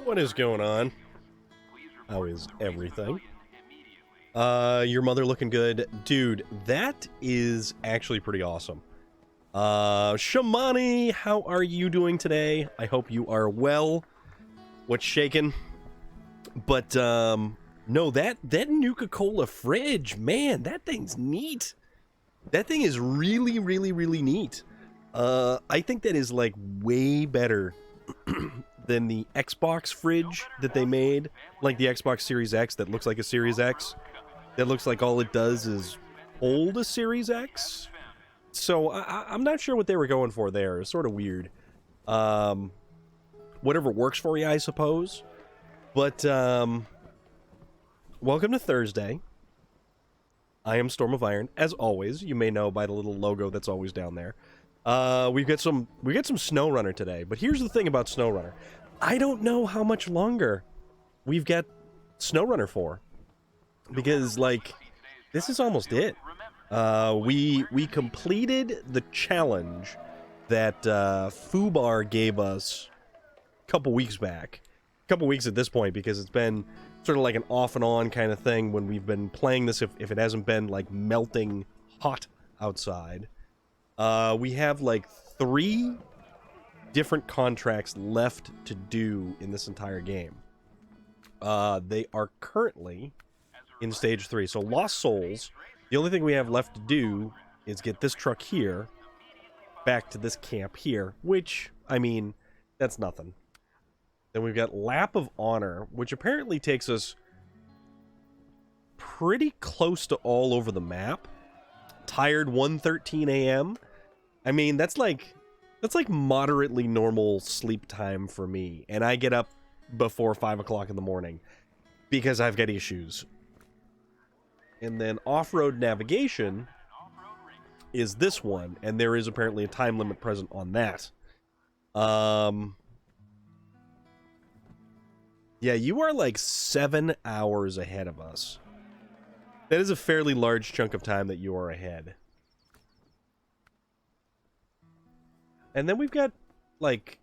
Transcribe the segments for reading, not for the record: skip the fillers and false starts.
What is going on? How is everything? Your mother looking good. Dude, that is actually pretty awesome. Shamani, how are you doing today? I hope you are well. What's shaking? But, no, that Nuka-Cola fridge, man, that thing's neat. That thing is really, really, really neat. I think that is, like, way better than the Xbox fridge that they made. Like the Xbox Series X that looks like a Series X. That looks like all it does is hold a Series X. So, I'm not sure what they were going for there. It's sort of weird. Whatever works for you, I suppose. But, welcome to Thursday. I am Storm of Iron, as always. You may know by the little logo that's always down there. We got some SnowRunner today, but here's the thing about SnowRunner. I don't know how much longer we've got SnowRunner for. Because, like, this is almost it. We completed the challenge that Fubar gave us a couple weeks back. A couple weeks at this point, because it's been sort of like an off and on kind of thing when we've been playing this, if it hasn't been, like, melting hot outside. We have, like, 3 different contracts left to do in this entire game. They are currently in Stage 3. So, Lost Souls, the only thing we have left to do is get this truck here back to this camp here, which, I mean, that's nothing. Then we've got Lap of Honor, which apparently takes us pretty close to all over the map. Tired 1:13 a.m. I mean, that's like moderately normal sleep time for me, and I get up before 5 o'clock in the morning because I've got issues. And then Off-Road Navigation is this one, and there is apparently a time limit present on that. Yeah, you are like 7 hours ahead of us. That is a fairly large chunk of time that you are ahead. And then we've got, like,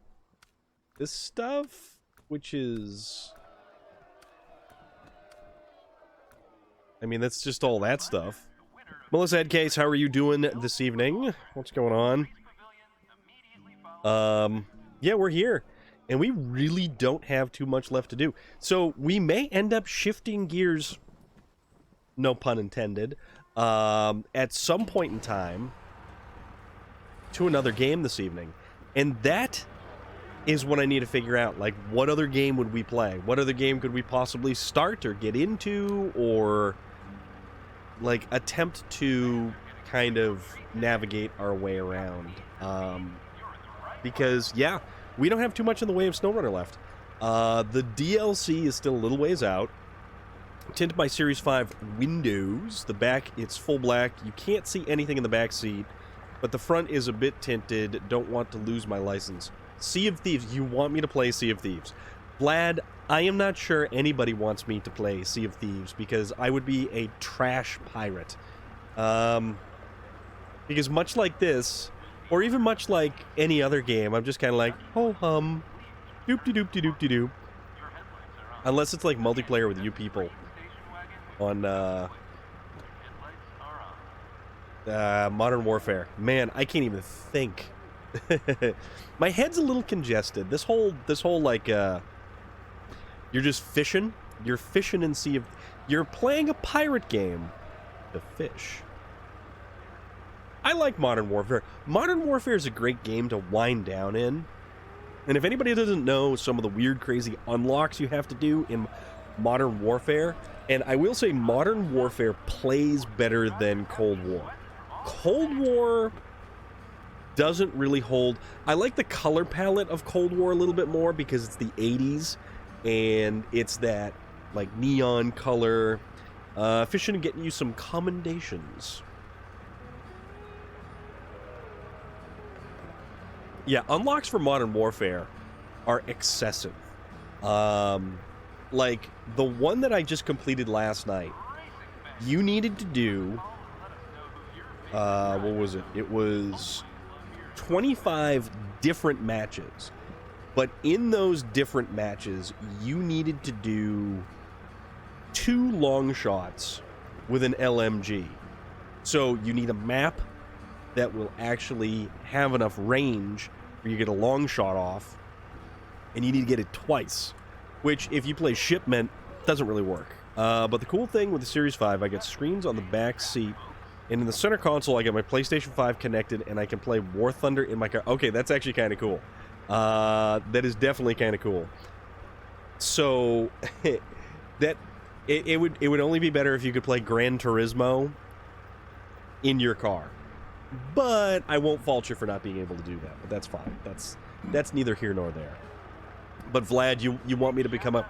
this stuff, which is... I mean, that's just all that stuff. Melissa Headcase, how are you doing this evening? What's going on? Yeah, we're here. And we really don't have too much left to do. So, we may end up shifting gears... no pun intended, at some point in time to another game this evening. And that is what I need to figure out. Like, what other game would we play? What other game could we possibly start or get into, or, like, attempt to kind of navigate our way around? Because, yeah, we don't have too much in the way of SnowRunner left. The DLC is still a little ways out. Tinted by Series 5 windows. The back, it's full black. You can't see anything in the back seat, but the front is a bit tinted. Don't want to lose my license. Sea of Thieves. You want me to play Sea of Thieves. Vlad, I am not sure anybody wants me to play Sea of Thieves because I would be a trash pirate. Because much like this, or even much like any other game, I'm just kind of like, ho-hum, doop-de-doop-de-doop-de-doop. Unless it's like multiplayer with you people. On Modern Warfare. Man, I can't even think. My head's a little congested. This whole like you're just fishing. You're fishing and see if you're playing a pirate game to fish. I like Modern Warfare. Modern Warfare is a great game to wind down in. And if anybody doesn't know some of the weird, crazy unlocks you have to do in Modern Warfare, and I will say Modern Warfare plays better than Cold War. Cold War doesn't really hold... I like the color palette of Cold War a little bit more because it's the 80s, and it's that, like, neon color. Fishing and getting you some commendations. Yeah, unlocks for Modern Warfare are excessive. Like, the one that I just completed last night, you needed to do what was it? It was 25 different matches. But in those different matches, you needed to do 2 long shots with an LMG. So you need a map that will actually have enough range where you get a long shot off, and you need to get it twice, which, if you play Shipment, doesn't really work. But the cool thing with the Series 5, I get screens on the back seat, and in the center console, I get my PlayStation 5 connected, and I can play War Thunder in my car. Okay, that's actually kind of cool. That is definitely kind of cool. So, it would only be better if you could play Gran Turismo in your car. But I won't fault you for not being able to do that. But that's fine. That's neither here nor there. But Vlad, you want me to become a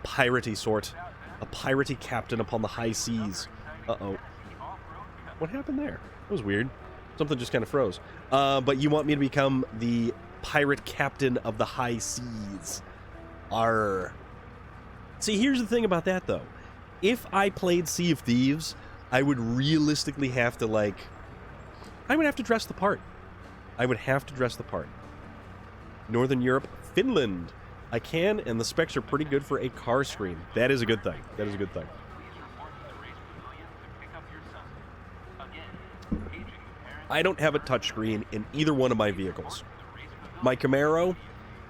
piratey sort, a piratey captain upon the high seas? Uh-oh. What happened there? That was weird. Something just kind of froze. But you want me to become the pirate captain of the high seas? Arr. See, here's the thing about that, though. If I played Sea of Thieves, I would realistically have to, like... I would have to dress the part. I would have to dress the part. Northern Europe, Finland. I can, and the specs are pretty good for a car screen. That is a good thing. That is a good thing. I don't have a touchscreen in either one of my vehicles. My Camaro,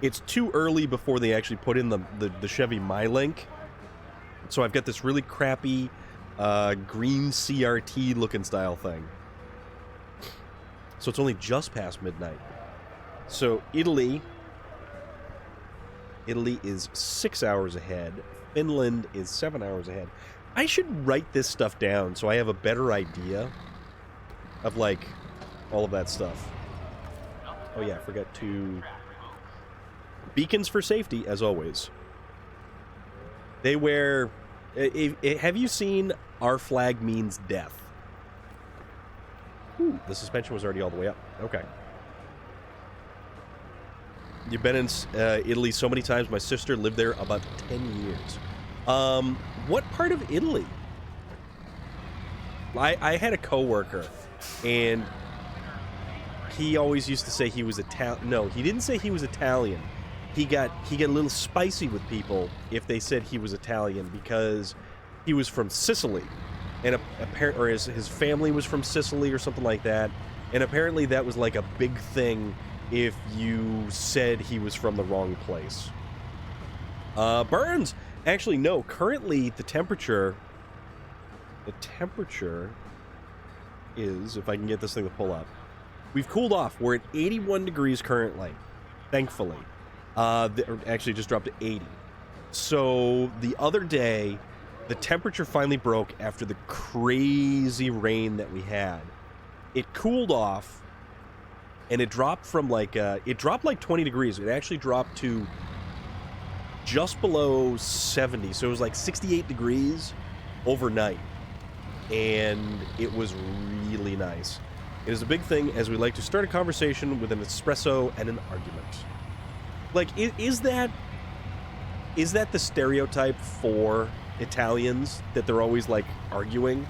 it's too early before they actually put in the Chevy MyLink. So I've got this really crappy green CRT looking style thing. So it's only just past midnight. So Italy is 6 hours ahead. Finland is 7 hours ahead. I should write this stuff down so I have a better idea of, like, all of that stuff. Oh yeah, forgot to... Beacons for safety, as always. They wear... have you seen Our Flag Means Death? Ooh, the suspension was already all the way up. Okay. You've been in Italy so many times. My sister lived there about 10 years. What part of Italy? I had a coworker, and he always used to say he was Italian. No, he didn't say he was Italian. He got a little spicy with people if they said he was Italian because he was from Sicily. And or his family was from Sicily or something like that. And apparently that was like a big thing if you said he was from the wrong place. Burns! Actually, no. Currently, the temperature is, if I can get this thing to pull up, we've cooled off. We're at 81 degrees currently, thankfully. Actually, just dropped to 80. So the other day, the temperature finally broke after the crazy rain that we had. It cooled off, and it dropped from like, it dropped like 20 degrees. It actually dropped to just below 70. So it was like 68 degrees overnight. And it was really nice. It is a big thing as we like to start a conversation with an espresso and an argument. Like, is that the stereotype for Italians, that they're always, like, arguing?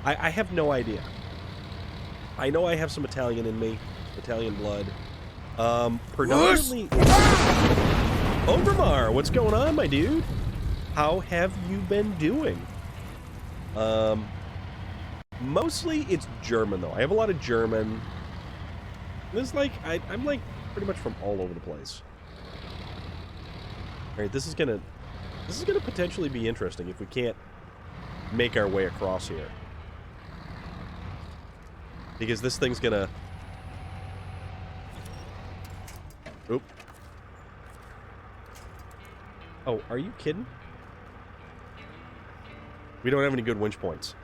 I have no idea. I know I have some Italian in me, Italian blood. Predominantly... Overmar, what's going on, my dude? How have you been doing? Mostly it's German, though. I have a lot of German. There's, like, I'm, like, pretty much from all over the place. Alright, this is gonna potentially be interesting if we can't make our way across here. Because this thing's gonna... Oop. Oh, are you kidding? We don't have any good winch points.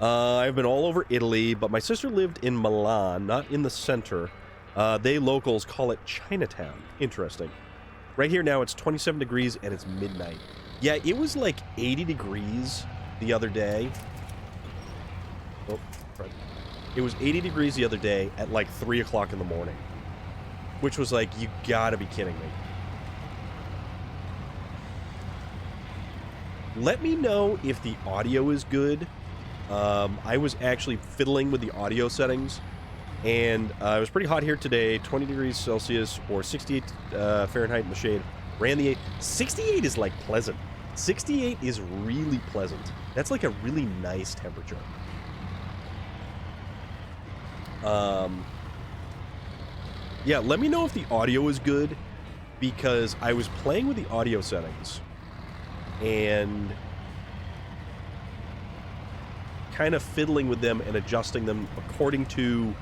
I've been all over Italy, but my sister lived in Milan, not in the center. They locals call it Chinatown. Interesting. Right here now, it's 27 degrees, and it's midnight. Yeah, it was like 80 degrees the other day. Oh, right. It was 80 degrees the other day at like 3 o'clock in the morning. Which was like, you gotta be kidding me. Let me know if the audio is good. I was actually fiddling with the audio settings, and it was pretty hot here today, 20 degrees Celsius or 68 Fahrenheit in the shade. Ran the 68 is like pleasant. 68 is really pleasant. That's like a really nice temperature. Yeah, let me know if the audio is good, because I was playing with the audio settings and kind of fiddling with them and adjusting them according to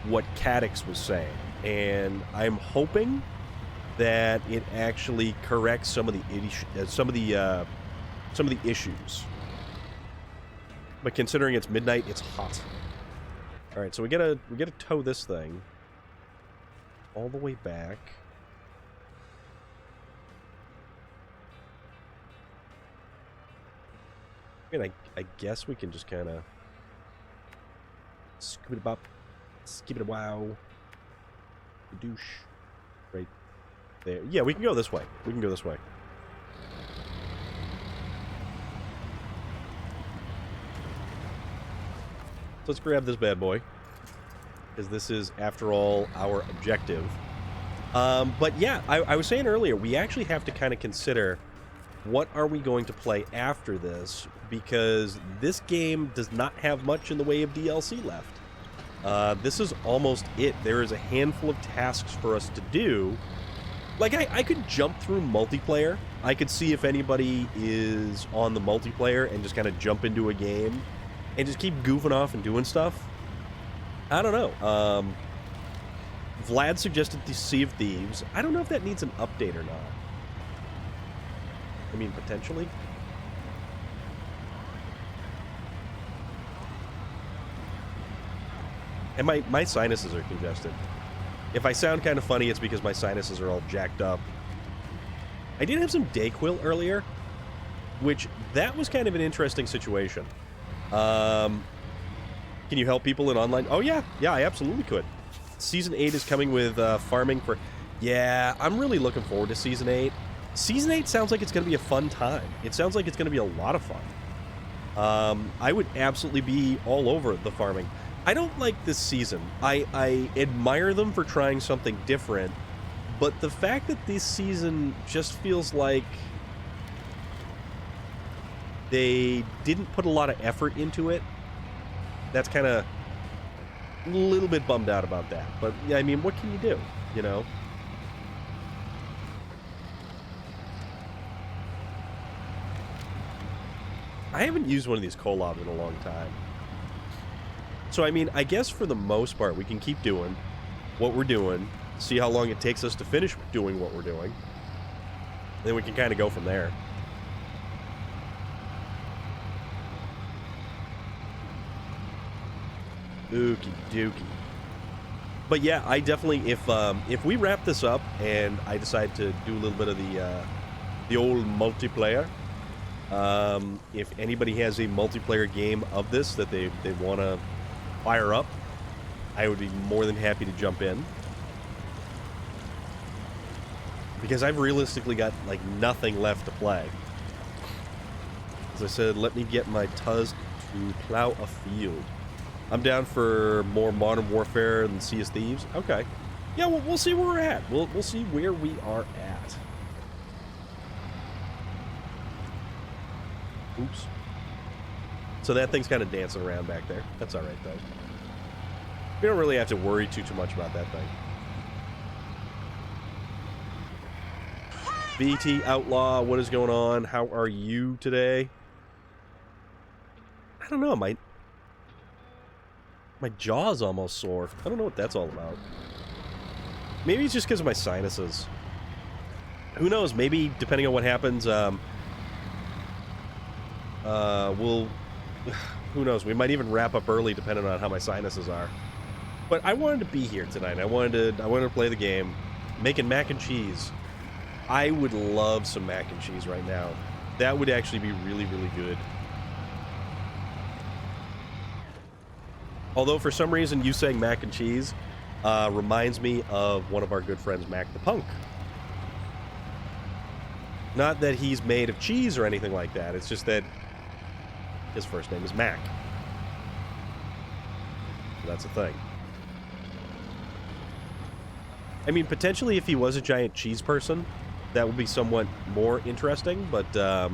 what Cadix was saying. And I'm hoping that it actually corrects some of the issues. But considering it's midnight, it's hot. All right, so we gotta tow this thing all the way back. I mean, I guess we can just kind of scoop it up, skip it a wow, douche, right there. Yeah, we can go this way. We can go this way. So let's grab this bad boy, because this is, after all, our objective. But yeah, I was saying earlier, we actually have to kind of consider what are we going to play after this, because this game does not have much in the way of DLC left. This is almost it. There is a handful of tasks for us to do. Like, I could jump through multiplayer. I could see if anybody is on the multiplayer and just kind of jump into a game and just keep goofing off and doing stuff. I don't know. Vlad suggested the Sea of Thieves. I don't know if that needs an update or not. I mean, potentially. And my sinuses are congested. If I sound kind of funny, it's because my sinuses are all jacked up. I did have some Dayquil earlier, which that was kind of an interesting situation. Can you help people in online? Oh, yeah. Yeah, I absolutely could. Season 8 is coming with farming for... Yeah, I'm really looking forward to Season 8. Season 8 sounds like it's going to be a fun time. It sounds like it's going to be a lot of fun. I would absolutely be all over the farming. I don't like this season. I admire them for trying something different, but the fact that this season just feels like they didn't put a lot of effort into it, that's kind of a little bit bummed out about that. But, yeah, I mean, what can you do, you know? I haven't used one of these collabs in a long time. So, I mean, I guess for the most part, we can keep doing what we're doing, see how long it takes us to finish doing what we're doing. Then we can kind of go from there. Okie dokie. But yeah, I definitely, if we wrap this up and I decide to do a little bit of the old multiplayer, if anybody has a multiplayer game of this that they want to fire up, I would be more than happy to jump in. Because I've realistically got, like, nothing left to play. As I said, let me get my Tuz to plow a field. I'm down for more Modern Warfare than Sea of Thieves. Okay. Yeah, we'll see where we're at. We'll see where we are at. Oops. So that thing's kind of dancing around back there. That's all right, though. We don't really have to worry too much about that thing. BT Outlaw, what is going on? How are you today? I don't know. My jaw's almost sore. I don't know what that's all about. Maybe it's just because of my sinuses. Who knows? Maybe, depending on what happens, we'll... Who knows? We might even wrap up early, depending on how my sinuses are. But I wanted to be here tonight. I wanted to play the game. Making mac and cheese. I would love some mac and cheese right now. That would actually be really, really good. Although, for some reason, you saying mac and cheese reminds me of one of our good friends, Mac the Punk. Not that he's made of cheese or anything like that. It's just that his first name is Mac. That's a thing. I mean, potentially if he was a giant cheese person, that would be somewhat more interesting, but,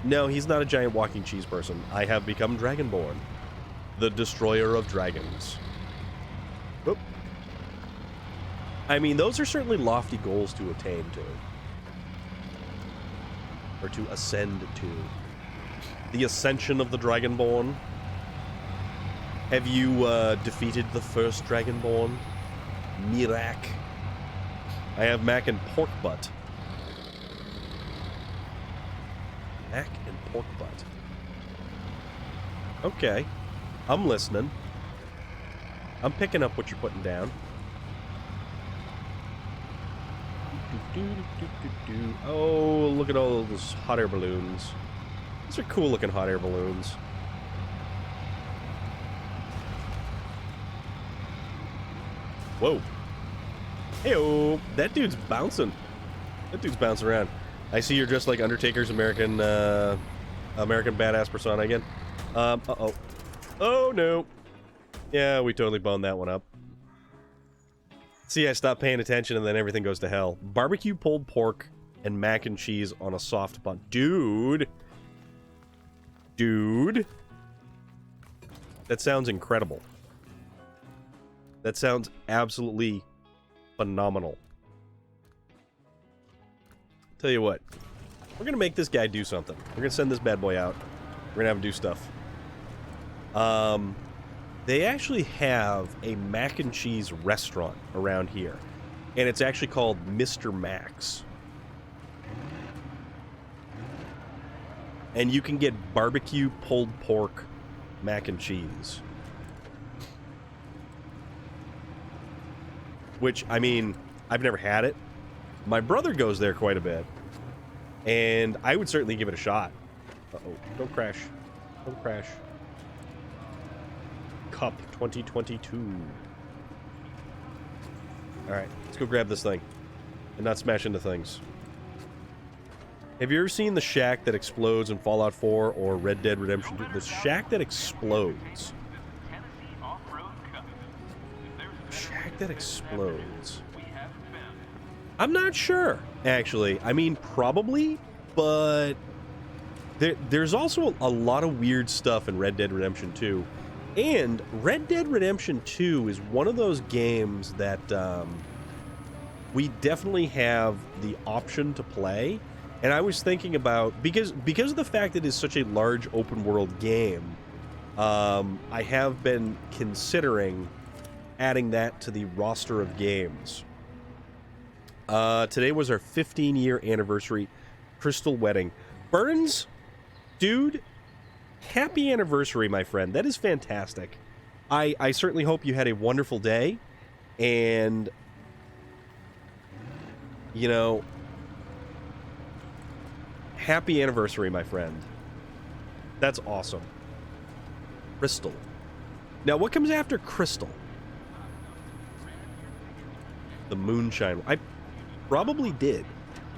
no, he's not a giant walking cheese person. I have become Dragonborn, the destroyer of dragons. Oop. I mean, those are certainly lofty goals to attain to. Or to ascend to. The ascension of the Dragonborn. Have you, defeated the first Dragonborn? Mirak. I have Mac and Pork Butt. Mac and Pork Butt. Okay. I'm listening. I'm picking up what you're putting down. Oh, look at all those hot air balloons. These are cool looking hot air balloons. Whoa. Hey-oh, that dude's bouncing. That dude's bouncing around. I see you're dressed like Undertaker's American Badass persona again. Uh-oh. Oh, no. Yeah, we totally boned that one up. See, I stopped paying attention and then everything goes to hell. Barbecue pulled pork and mac and cheese on a soft bun. Dude. Dude. That sounds incredible. That sounds absolutely phenomenal. Tell you what. We're going to make this guy do something. We're going to send this bad boy out. We're going to have him do stuff. They actually have a mac and cheese restaurant around here. And it's actually called Mr. Mac's. And you can get barbecue pulled pork mac and cheese. Which, I mean, I've never had it. My brother goes there quite a bit. And I would certainly give it a shot. Uh-oh. Don't crash. Don't crash. Cup 2022. Alright, let's go grab this thing. And not smash into things. Have you ever seen the shack that explodes in Fallout 4 or Red Dead Redemption 2? The shack that explodes. Shack that explodes. I'm not sure, actually. I mean, probably, but there's also a lot of weird stuff in Red Dead Redemption 2. And Red Dead Redemption 2 is one of those games that we definitely have the option to play. And I was thinking about, because of the fact that it is such a large open world game, I have been considering adding that to the roster of games. Today was our 15-year anniversary crystal wedding. Burns, dude, happy anniversary, my friend. That is fantastic. I certainly hope you had a wonderful day. And, you know, happy anniversary, my friend. That's awesome. Crystal. Now, what comes after Crystal? The moonshine. I probably did.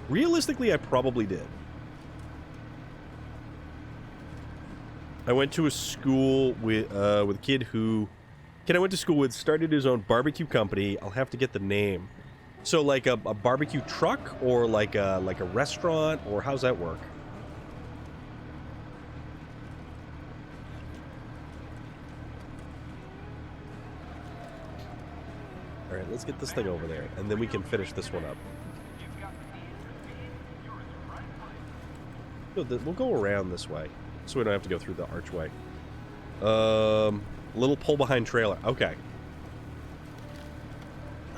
Realistically, I probably did. I went to a school with a kid I went to school with started his own barbecue company. I'll have to get the name. So like a barbecue truck or like a restaurant, or how's that work? All right, let's get this thing over there, and then we can finish this one up. We'll go around this way, so we don't have to go through the archway. Little pull-behind trailer. Okay.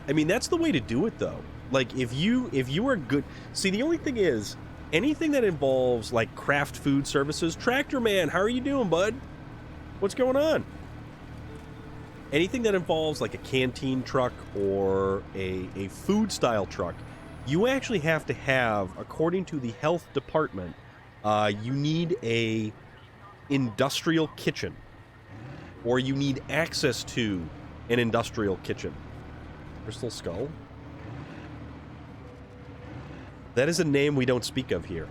I mean, that's the way to do it, though. Like, if you are good... See, the only thing is, anything that involves, like, craft food services... Tractor Man, how are you doing, bud? What's going on? Anything that involves, like, a canteen truck or a food-style truck, you actually have to have, according to the health department, you need a industrial kitchen. Or you need access to an industrial kitchen. Crystal Skull? That is a name we don't speak of here.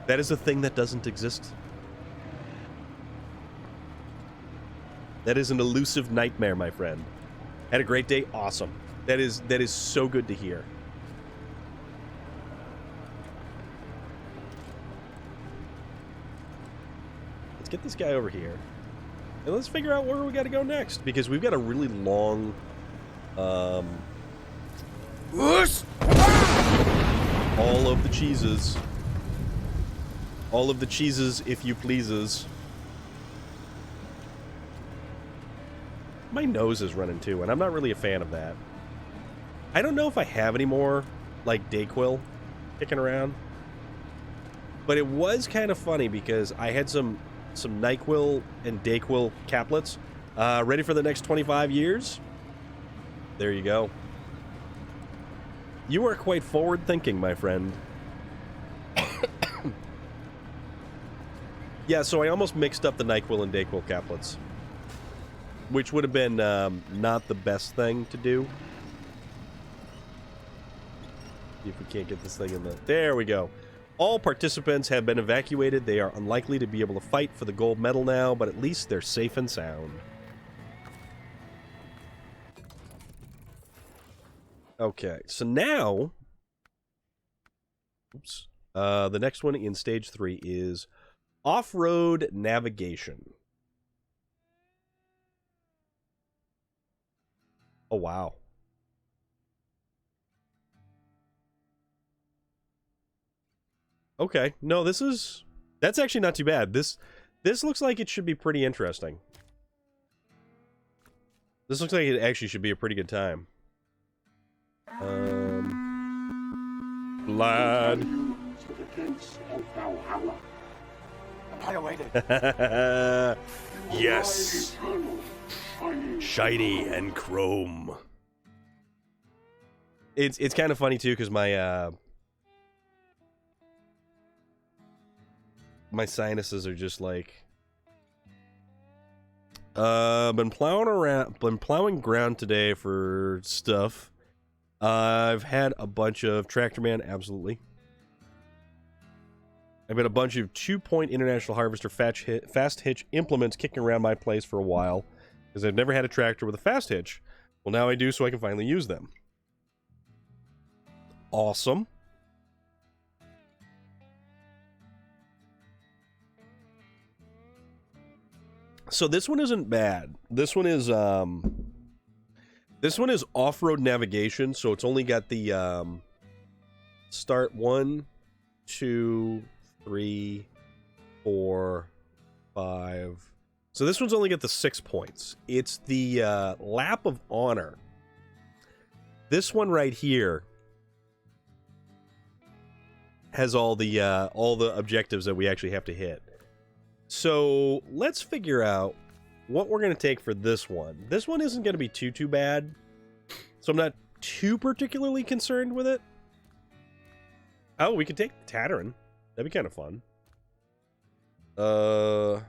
That is a thing that doesn't exist. That is an elusive nightmare, my friend. Had a great day? Awesome. That is so good to hear. Let's get this guy over here. And let's figure out where we got to go next. Because we've got a really long... all of the cheeses. All of the cheeses, if you pleases. My nose is running too, and I'm not really a fan of that. I don't know if I have any more, like, Dayquil kicking around. But it was kind of funny because I had some NyQuil and Dayquil caplets ready for the next 25 years. There you go. You are quite forward-thinking, my friend. Yeah, so I almost mixed up the NyQuil and Dayquil caplets. Which would have been not the best thing to do. See if we can't get this thing in the... There we go. All participants have been evacuated. They are unlikely to be able to fight for the gold medal now, but at least they're safe and sound. Okay, so now... Oops. The next one in Stage 3 is off-road navigation. Oh, wow. Okay. No, that's actually not too bad. This looks like it should be pretty interesting. This looks like it actually should be a pretty good time. Lad. Yes. Shiny and chrome. It's kind of funny too because my my sinuses are just like been plowing ground today for stuff. I've had a bunch of Tractor Man, absolutely. I've had a bunch of 2-point International Harvester fast hitch implements kicking around my place for a while because I've never had a tractor with a fast hitch. Well, now I do, so I can finally use them. Awesome. So this one isn't bad. This one is off-road navigation, so it's only got the start 1, 2, 3, 4, 5. So this one's only got the 6 points. It's the Lap of Honor. This one right here has all the objectives that we actually have to hit. So let's figure out what we're going to take for this one. This one isn't going to be too bad, so I'm not too particularly concerned with it. Oh, we could take Tatterin. That'd be kind of fun. Huh.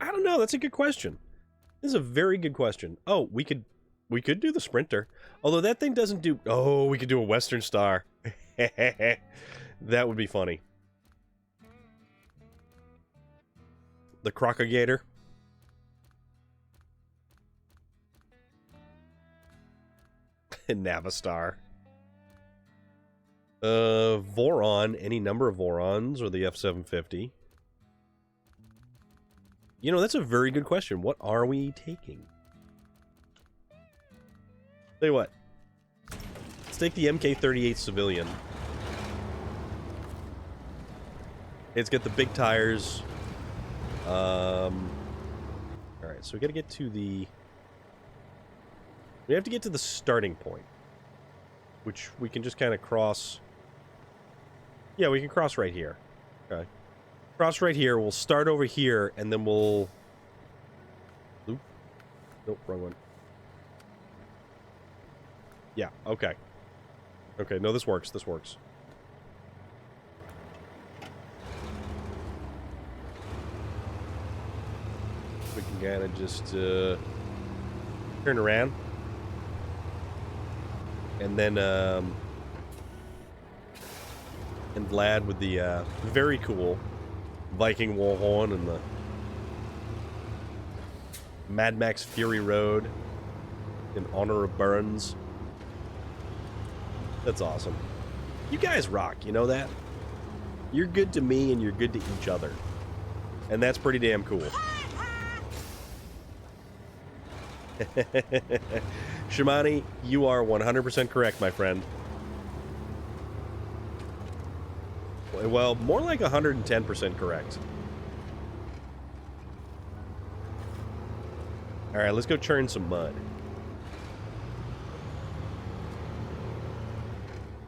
I don't know. That's a good question. This is a very good question. Oh, we could do the Sprinter. Although that thing doesn't do... Oh, we could do a Western Star. That would be funny. The Crocagator. Navistar. Voron, any number of Vorons, or the F-750. You know, that's a very good question. What are we taking? Tell you what. Let's take the MK-38 Civilian. It's got the big tires. Alright, so we gotta get to the... We have to get to the starting point. Which we can just kind of cross... Yeah, we can cross right here. Okay. Cross right here, we'll start over here, and then we'll... Loop? Nope, wrong one. Yeah, okay. Okay, no, this works, this works. We can kind of just turn around. And then, and Vlad with the, very cool Viking Warhorn and the Mad Max Fury Road in honor of Burns. That's awesome. You guys rock, you know that? You're good to me and you're good to each other. And that's pretty damn cool. Shimani, you are 100% correct, my friend. Well, more like 110% correct. Alright, let's go churn some mud.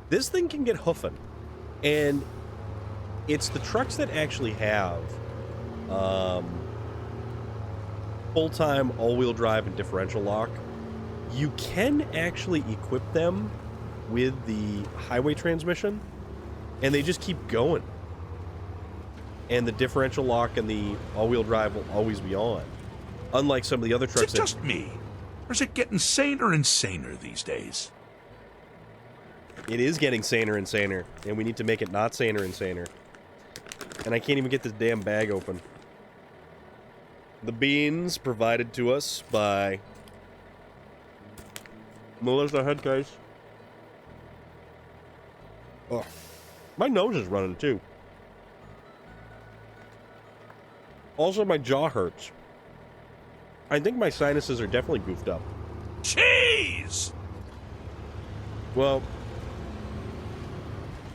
This thing can get hoofing. And it's the trucks that actually have full-time all-wheel drive and differential lock. You can actually equip them with the highway transmission, and they just keep going. And the differential lock and the all-wheel drive will always be on. Unlike some of the other trucks. Is it just me? Or is it getting saner and saner these days? It is getting saner and saner, and we need to make it not saner and saner. And I can't even get this damn bag open. The beans provided to us by Melissa Headcase. Oh, my nose is running too. Also, my jaw hurts. I think my sinuses are definitely goofed up. Cheese! Well,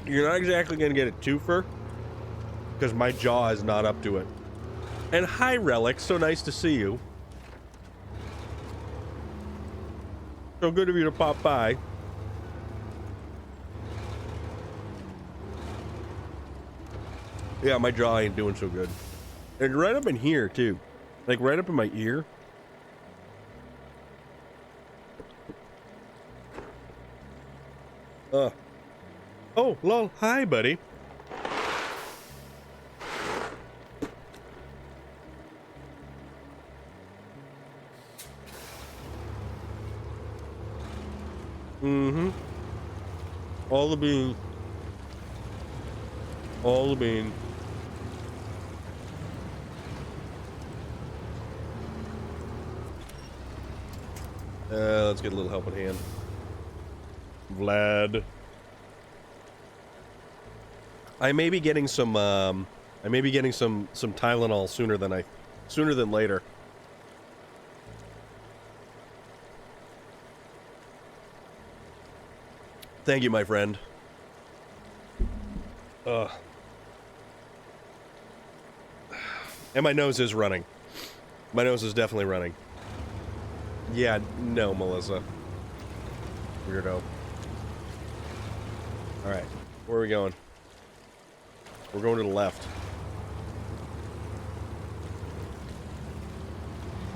you're not exactly going to get a twofer, because my jaw is not up to it. And hi, Relic. So nice to see you. So good of you to pop by. Yeah, my jaw ain't doing so good. And right up in here, too. Like, right up in my ear. Oh, lol. Hi, buddy. Mm-hmm. All the beans. All the beans. Let's get a little help at hand. Vlad. I may be getting some Tylenol sooner than later. Thank you, my friend. And my nose is running. My nose is definitely running. Yeah, no, Melissa. Weirdo. Alright, where are we going? We're going to the left.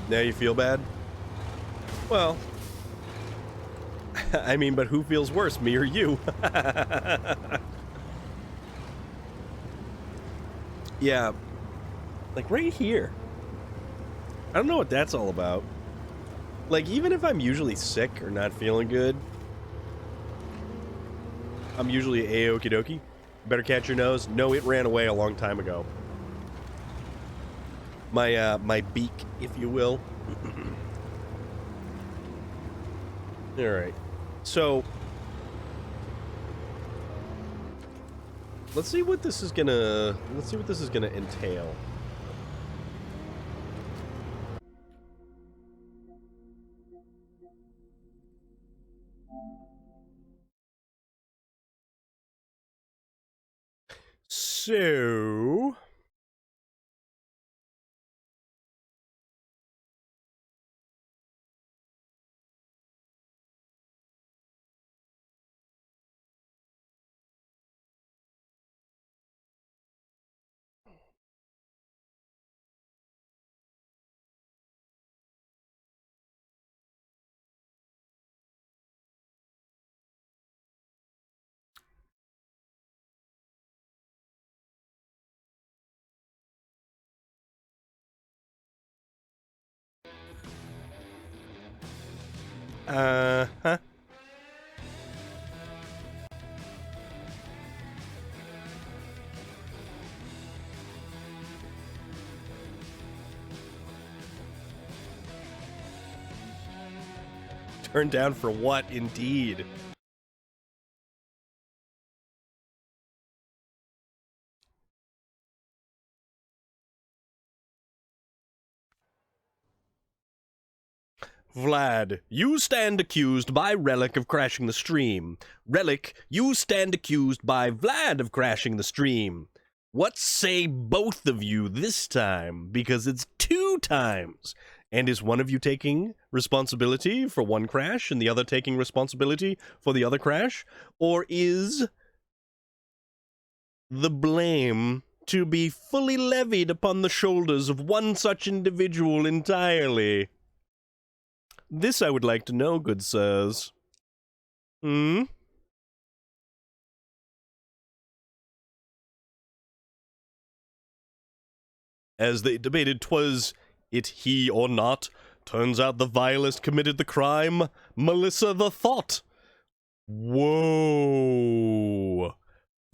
Now you feel bad? Well, I mean, but who feels worse, me or you? Yeah, like right here. I don't know what that's all about. Like, even if I'm usually sick or not feeling good, I'm usually a-okie dokie. Better catch your nose. No, it ran away a long time ago. My beak, if you will. Alright. So, let's see what this is gonna entail. So, huh? Turned down for what, indeed? Vlad, you stand accused by Relic of crashing the stream. Relic, you stand accused by Vlad of crashing the stream. What say both of you this time? Because it's 2 times. And is one of you taking responsibility for one crash and the other taking responsibility for the other crash? Or is the blame to be fully levied upon the shoulders of one such individual entirely? This I would like to know, good sirs. As they debated 'twas it he or not, turns out the vilest committed the crime, Melissa the Thought. Whoa.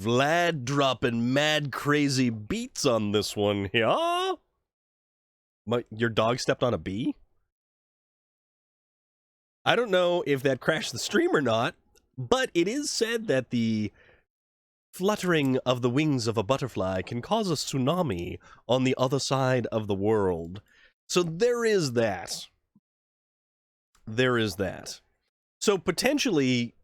Vlad dropping mad crazy beats on this one here. Your dog stepped on a bee? I don't know if that crashed the stream or not, but it is said that the fluttering of the wings of a butterfly can cause a tsunami on the other side of the world. So there is that. There is that. So potentially,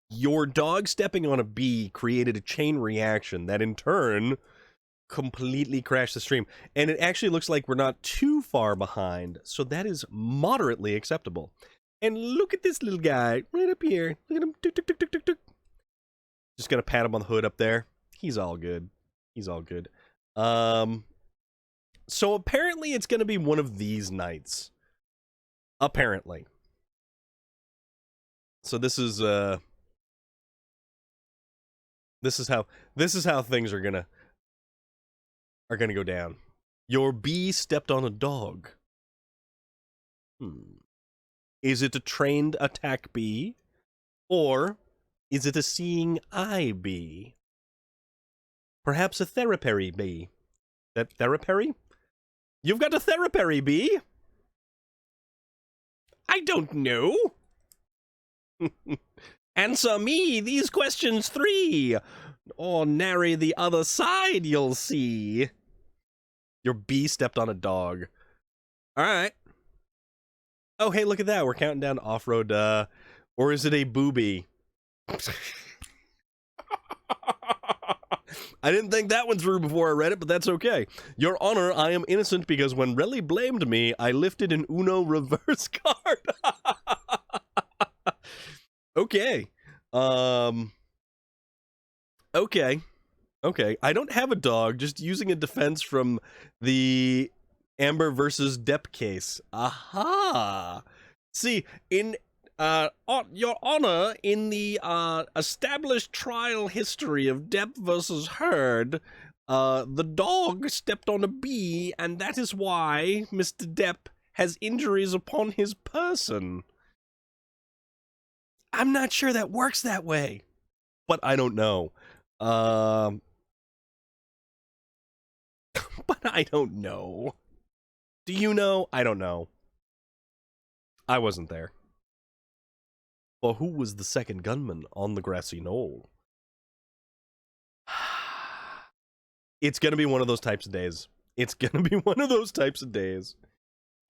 your dog stepping on a bee created a chain reaction that in turn completely crashed the stream. And it actually looks like we're not too far behind, so that is moderately acceptable. And look at this little guy right up here. Look at him. Tuk, tuk, tuk, tuk, tuk, tuk. Just gonna pat him on the hood up there. He's all good. He's all good. So apparently it's gonna be one of these nights. Apparently. So this is how things are gonna go down. Your bee stepped on a dog. Is it a trained attack bee? Or is it a seeing eye bee? Perhaps a therapary bee? That therapary? You've got a therapary bee? I don't know. Answer me these questions 3, or nary the other side you'll see. Your bee stepped on a dog. Alright. Oh, hey, look at that. We're counting down off-road, or is it a booby? I didn't think that one through before I read it, but that's okay. Your Honor, I am innocent because when Relly blamed me, I lifted an Uno reverse card. Okay. Okay. Okay. I don't have a dog, just using a defense from the Amber versus Depp case. Aha! See, in Your Honor, in the established trial history of Depp versus Heard, the dog stepped on a bee, and that is why Mr. Depp has injuries upon his person. I'm not sure that works that way, but I don't know. But I don't know. Do you know? I don't know. I wasn't there. Well, who was the second gunman on the grassy knoll? It's gonna be one of those types of days. It's gonna be one of those types of days.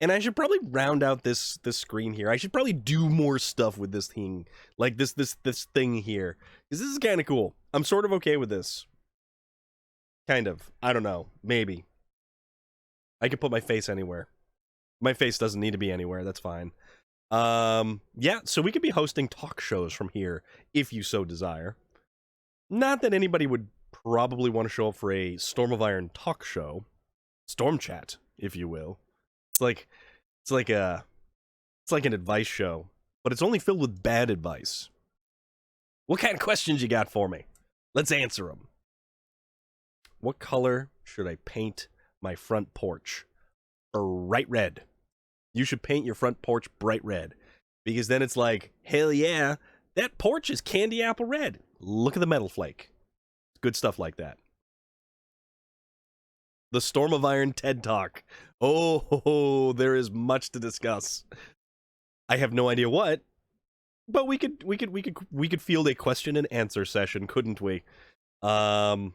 And I should probably round out this screen here. I should probably do more stuff with this thing, like this thing here, because this is kind of cool. I'm sort of okay with this. Kind of. I don't know. Maybe. I can put my face anywhere. My face doesn't need to be anywhere. That's fine. Yeah, so we could be hosting talk shows from here, if you so desire. Not that anybody would probably want to show up for a Storm of Iron talk show. Storm chat, if you will. It's like an advice show, but it's only filled with bad advice. What kind of questions you got for me? Let's answer them. What color should I paint my front porch? Bright red. You should paint your front porch bright red, because then it's like, hell yeah, that porch is candy apple red. Look at the metal flake. Good stuff like that. The Storm of Iron TED Talk. Oh, there is much to discuss. I have no idea what, but we could field a question and answer session, couldn't we? On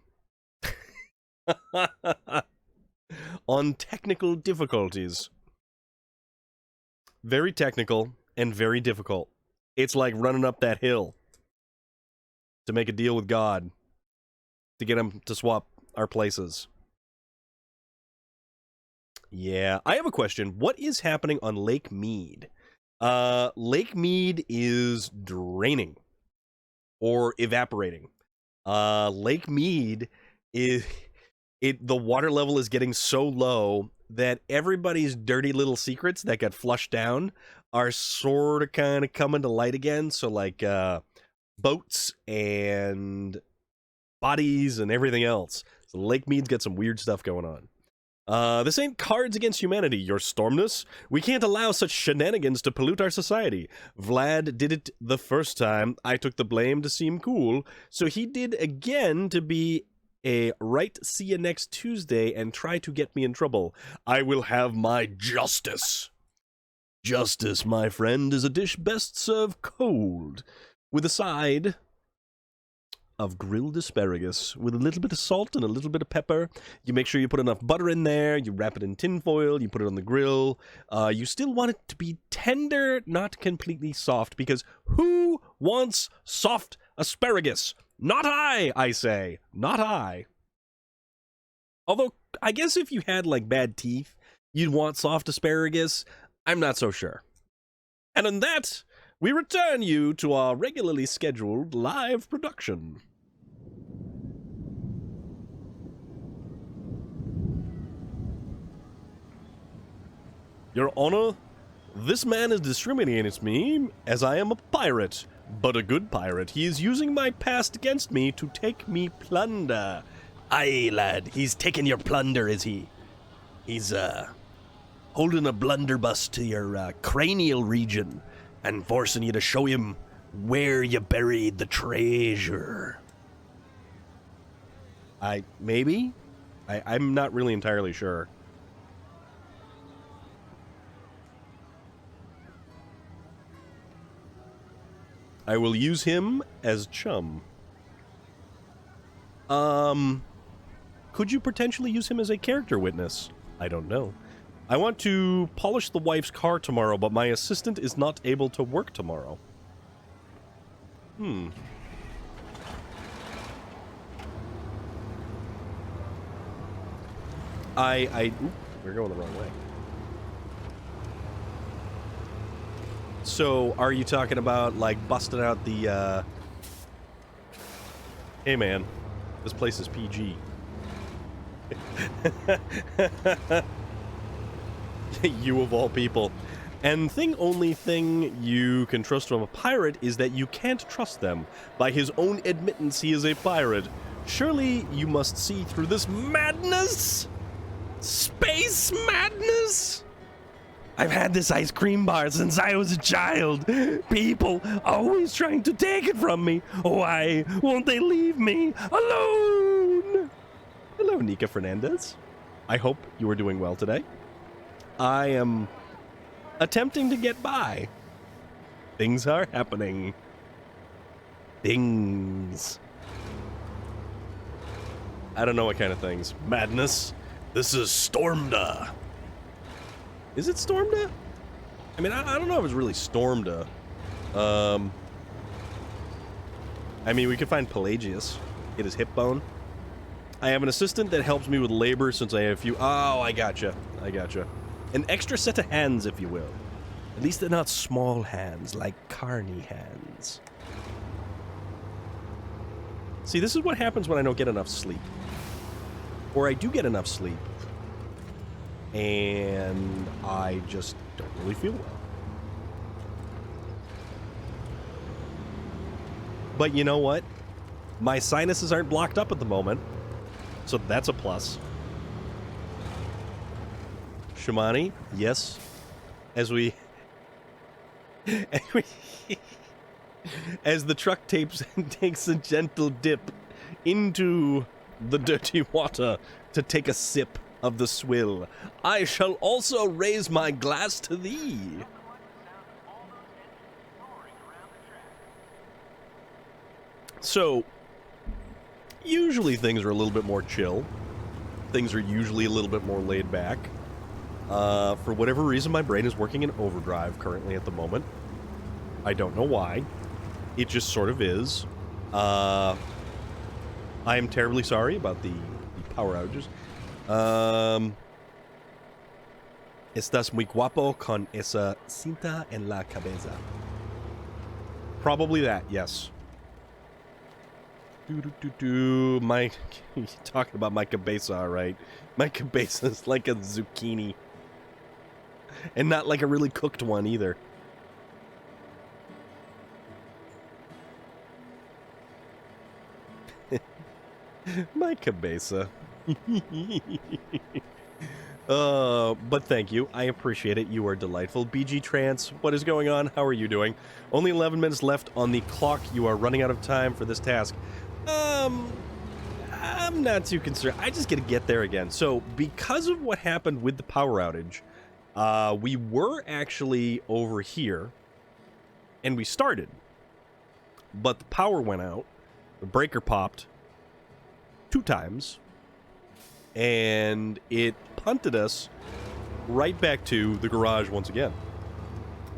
technical difficulties. Very technical and very difficult. It's like running up that hill to make a deal with God to get him to swap our places. Yeah, I have a question. What is happening on Lake Mead? Lake Mead is draining or evaporating. Lake Mead is the water level is getting so low that everybody's dirty little secrets that got flushed down are sort of kind of coming to light again. So like boats and bodies and everything else. So Lake Mead's got some weird stuff going on. This ain't Cards Against Humanity, your Stormness. We can't allow such shenanigans to pollute our society. Vlad did it the first time. I took the blame to seem cool, so he did again to be a right see you next Tuesday and try to get me in trouble. I will have my justice. Justice, my friend, is a dish best served cold, with a side of grilled asparagus with a little bit of salt and a little bit of pepper. You make sure you put enough butter in there, you wrap it in tin foil, you put it on the grill. You still want it to be tender, not completely soft, because who wants soft asparagus? Not I say. Not I. Although, I guess if you had, like, bad teeth, you'd want soft asparagus. I'm not so sure. And on that, we return you to our regularly scheduled live production. Your Honor, this man is discriminating against me as I am a pirate, but a good pirate. He is using my past against me to take me plunder. Aye, lad, he's taking your plunder, is he? He's, holding a blunderbuss to your, cranial region and forcing you to show him where you buried the treasure. Maybe? I'm not really entirely sure. I will use him as chum. Could you potentially use him as a character witness? I don't know. I want to polish the wife's car tomorrow, but my assistant is not able to work tomorrow. Ooh, we're going the wrong way. So, are you talking about, like, busting out the, Hey, man, this place is PG. You of all people. And only thing you can trust from a pirate is that you can't trust them. By his own admittance, he is a pirate. Surely you must see through this madness? Space madness? I've had this ice cream bar since I was a child. People always trying to take it from me. Why won't they leave me alone? Hello, Nika Fernandez. I hope you are doing well today. I am attempting to get by. Things are happening. Things. I don't know what kind of things. Madness. This is Stormda. Is it Stormda? I mean, I don't know if it's really Stormda. I mean, we could find Pelagius. Get his hip bone. I have an assistant that helps me with labor since I have a few... Oh, I gotcha. An extra set of hands, if you will. At least they're not small hands, like carny hands. See, this is what happens when I don't get enough sleep. Or I do get enough sleep, and I just don't really feel well. But you know what? My sinuses aren't blocked up at the moment, so that's a plus. Shamani, yes. As the truck takes a gentle dip into the dirty water to take a sip of the swill, I shall also raise my glass to thee. So, usually things are a little bit more chill. Things are usually a little bit more laid back. For whatever reason, my brain is working in overdrive currently at the moment. I don't know why. It just sort of is. I am terribly sorry about the power outages. Estás muy guapo con esa cinta en la cabeza. Probably that, yes. My, you're talking about my cabeza, right? My cabeza is like a zucchini. And not like a really cooked one, either. My cabeza. But thank you. I appreciate it. You are delightful. BG Trance, what is going on? How are you doing? Only 11 minutes left on the clock. You are running out of time for this task. I'm not too concerned. I just gotta get there again. So, because of what happened with the power outage, we were actually over here, and we started. But the power went out, the breaker popped 2 times, and it punted us right back to the garage once again.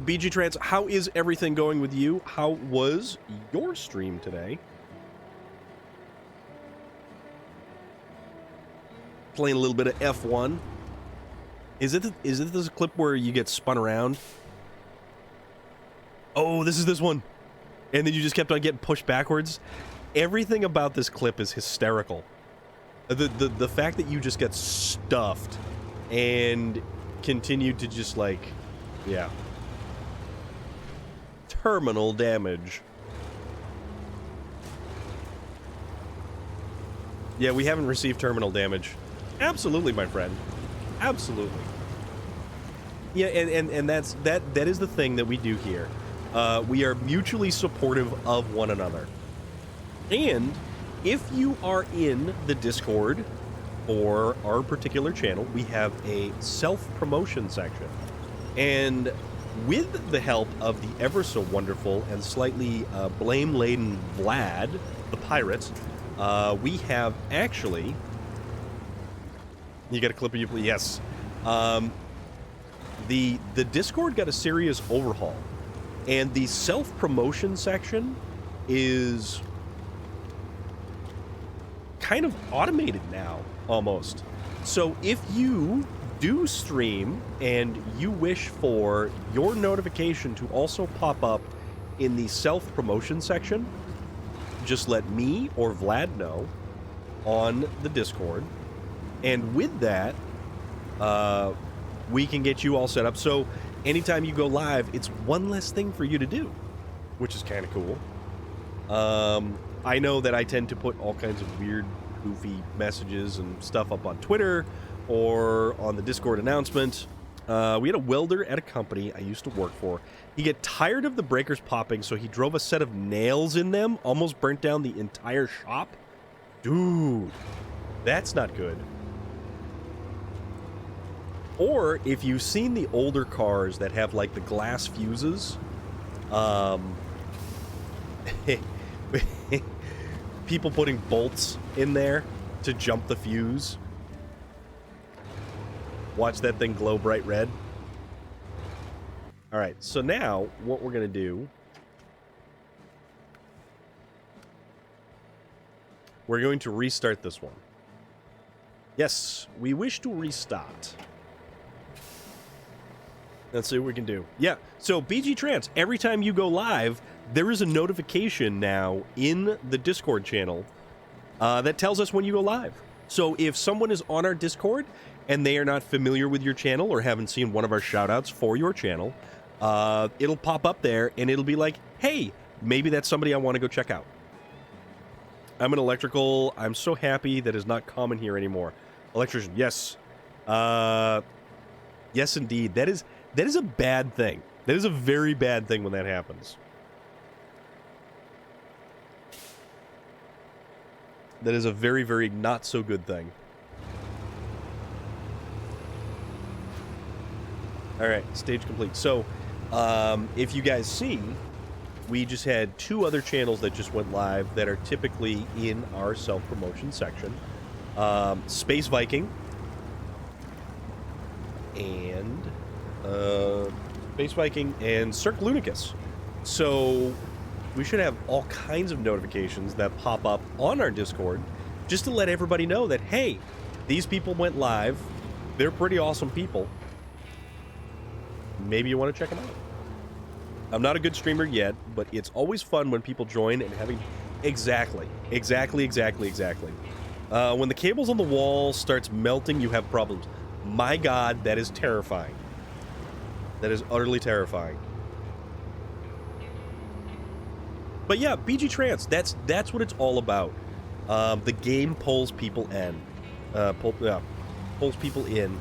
BG Trans, how is everything going with you? How was your stream today? Playing a little bit of F1. Is it this clip where you get spun around? Oh, this is this one. And then you just kept on getting pushed backwards. Everything about this clip is hysterical. The fact that you just get stuffed and continued to just like, yeah. Terminal damage. Yeah, we haven't received terminal damage. Absolutely, my friend. Absolutely. Yeah, and that is the thing that we do here. We are mutually supportive of one another. And if you are in the Discord for our particular channel, we have a self-promotion section. And with the help of the ever so wonderful and slightly blame-laden Vlad, the pirate, we have actually... You got a clip of you? Yes. The Discord got a serious overhaul. And the self-promotion section is kind of automated now, almost. So if you do stream and you wish for your notification to also pop up in the self-promotion section, just let me or Vlad know on the Discord. And with that, we can get you all set up. So anytime you go live, it's one less thing for you to do, which is kind of cool. I know that I tend to put all kinds of weird, goofy messages and stuff up on Twitter or on the Discord announcement. We had a welder at a company I used to work for. He got tired of the breakers popping, so he drove a set of nails in them, almost burnt down the entire shop. Dude, that's not good. Or if you've seen the older cars that have like the glass fuses, people putting bolts in there to jump the fuse. Watch that thing glow bright red. All right, so now what we're gonna do, we're going to restart this one. Yes, we wish to restart. Let's see what we can do. Yeah, so BG Trance, every time you go live, there is a notification now in the Discord channel that tells us when you go live. So if someone is on our Discord and they are not familiar with your channel or haven't seen one of our shoutouts for your channel, it'll pop up there and it'll be like, hey, maybe that's somebody I want to go check out. I'm an electrical. I'm so happy that is not common here anymore. Electrician, yes. Yes, indeed. That is a bad thing. That is a very bad thing when that happens. That is a very, very not so good thing. All right, stage complete. So, if you guys see, we just had 2 other channels that just went live that are typically in our self-promotion section. Space Viking and Cirque Lunicus. So we should have all kinds of notifications that pop up on our Discord just to let everybody know that, hey, these people went live. They're pretty awesome people. Maybe you want to check them out. I'm not a good streamer yet, but it's always fun when people join and having... Exactly. When the cables on the wall starts melting, you have problems. My God, that is terrifying. That is utterly terrifying. But yeah, BG Trance, that's what it's all about. The game pulls people in. Pulls people in.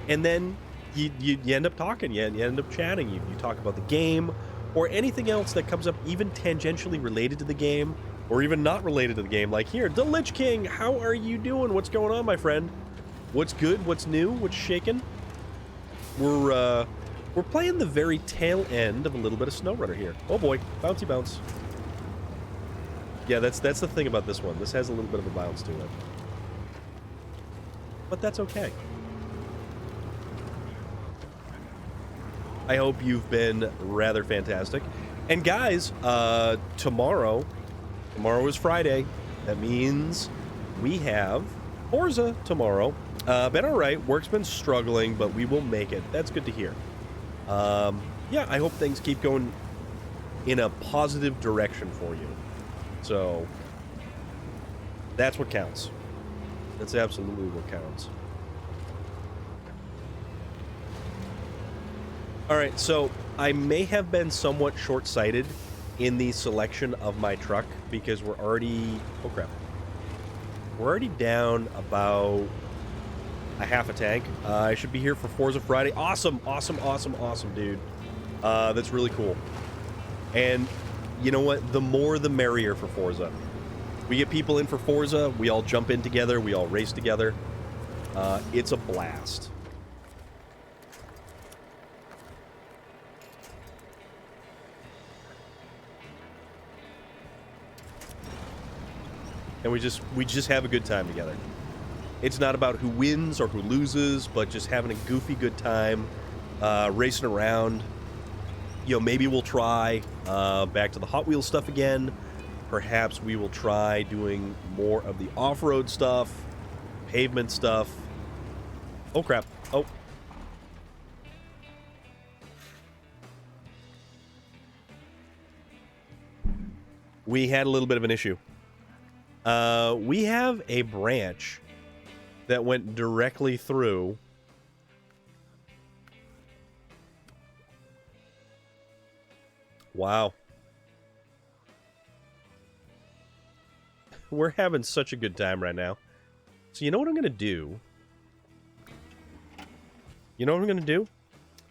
And then you end up talking, you end up chatting, you talk about the game, or anything else that comes up even tangentially related to the game, or even not related to the game, like here, the Lich King, how are you doing? What's going on, my friend? What's good? What's new? What's shaking? We're playing the very tail end of a little bit of SnowRunner here. Oh boy, bouncy bounce. Yeah, that's the thing about this one. This has a little bit of a bounce to it. But that's okay. I hope you've been rather fantastic. And guys, tomorrow is Friday. That means we have Forza tomorrow. Been alright. Work's been struggling, but we will make it. That's good to hear. Yeah, I hope things keep going in a positive direction for you. So, that's what counts. That's absolutely what counts. Alright, so I may have been somewhat short-sighted in the selection of my truck because we're already... Oh, crap. We're already down about a half a tank. I should be here for Forza Friday. Awesome, dude. That's really cool. And you know what? The more the merrier for Forza. We get people in for Forza, we all jump in together, we all race together. It's a blast. And we just have a good time together. It's not about who wins or who loses, but just having a goofy good time, racing around. You know, maybe we'll try back to the Hot Wheels stuff again. Perhaps we will try doing more of the off-road stuff, pavement stuff. Oh, crap. Oh. We had a little bit of an issue. We have a branch that went directly through. Wow. We're having such a good time right now. So you know what I'm going to do? You know what I'm going to do?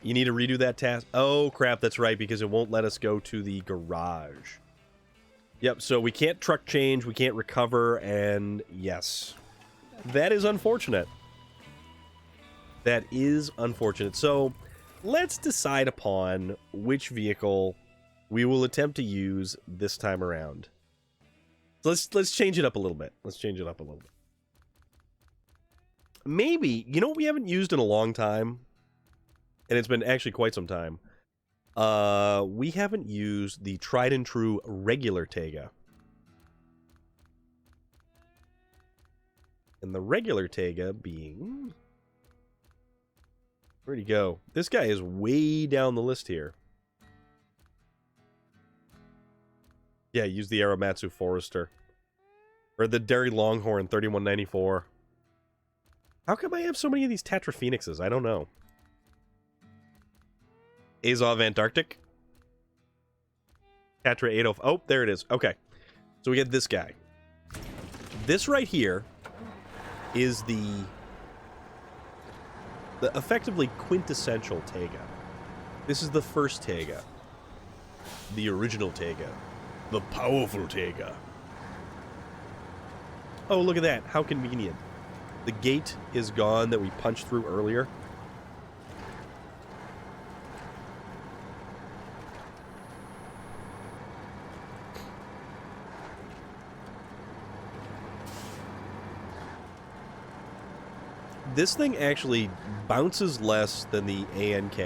You need to redo that task. Oh, crap, that's right, because it won't let us go to the garage. Yep, so we can't truck change, we can't recover, and yes. That is unfortunate. That is unfortunate. So, let's decide upon which vehicle we will attempt to use this time around. So let's change it up a little bit. Let's change it up a little bit. Maybe, you know what we haven't used in a long time? And it's been actually quite some time. We haven't used the tried and true regular Tega. And the regular Tega being... Where'd he go? This guy is way down the list here. Yeah, use the Aramatsu Forester. Or the Derry Longhorn 3194. How come I have so many of these Tatra Phoenixes? I don't know. Azov Antarctic. Tatra 80... Oh, there it is. Okay. So we get this guy. This right here is the effectively quintessential Tega. This is the first Tega. The original Tega. The powerful Tega. Oh, look at that. How convenient. The gate is gone that we punched through earlier. This thing actually bounces less than the ANK.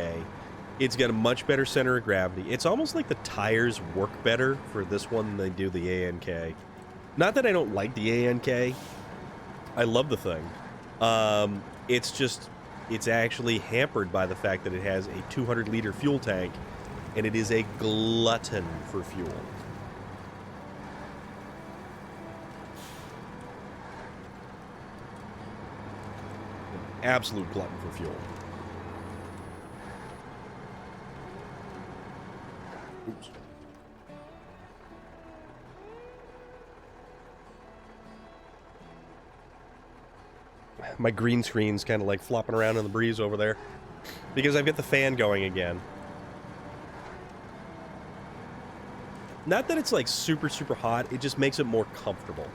It's got a much better center of gravity. It's almost like the tires work better for this one than they do the ANK. Not that I don't like the ANK. I love the thing. It's just, it's actually hampered by the fact that it has a 200-liter fuel tank, and it is a glutton for fuel. An absolute glutton for fuel. Oops. My green screen's kind of like flopping around in the breeze over there because I've got the fan going again. Not that it's like super, super hot, it just makes it more comfortable.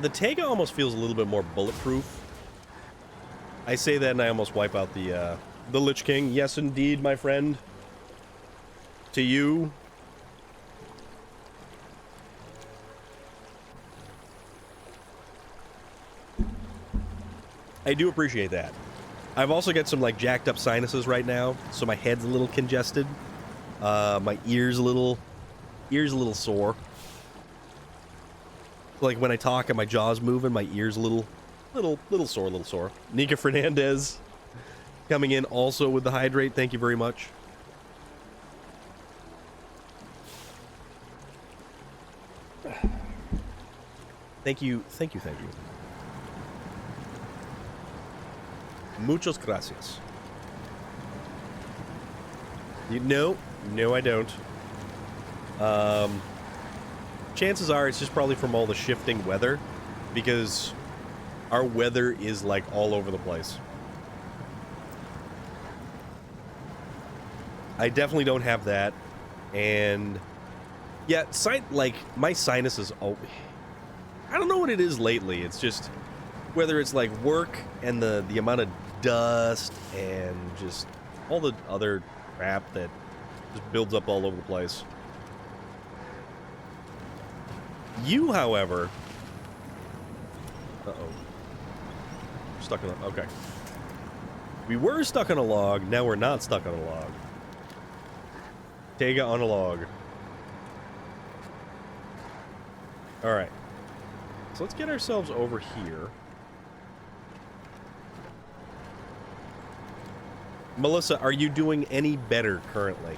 The Tega almost feels a little bit more bulletproof. I say that and I almost wipe out the Lich King. Yes, indeed, my friend. To you. I do appreciate that. I've also got some like jacked up sinuses right now, so my head's a little congested. My ears a little sore. Like when I talk and my jaw's moving, my ears a little sore. Nika Fernandez coming in also with the hydrate. Thank you very much. Thank you. Muchas gracias. No, I don't. Chances are it's just probably from all the shifting weather, because our weather is like all over the place. I definitely don't have that, and yeah, like my sinuses. Oh, I don't know what it is lately. It's just whether it's like work and the amount of dust and just all the other crap that just builds up all over the place. You, however... Uh-oh. Stuck on a... Okay. We were stuck on a log, now we're not stuck on a log. Tega on a log. Alright. So let's get ourselves over here. Melissa, are you doing any better currently?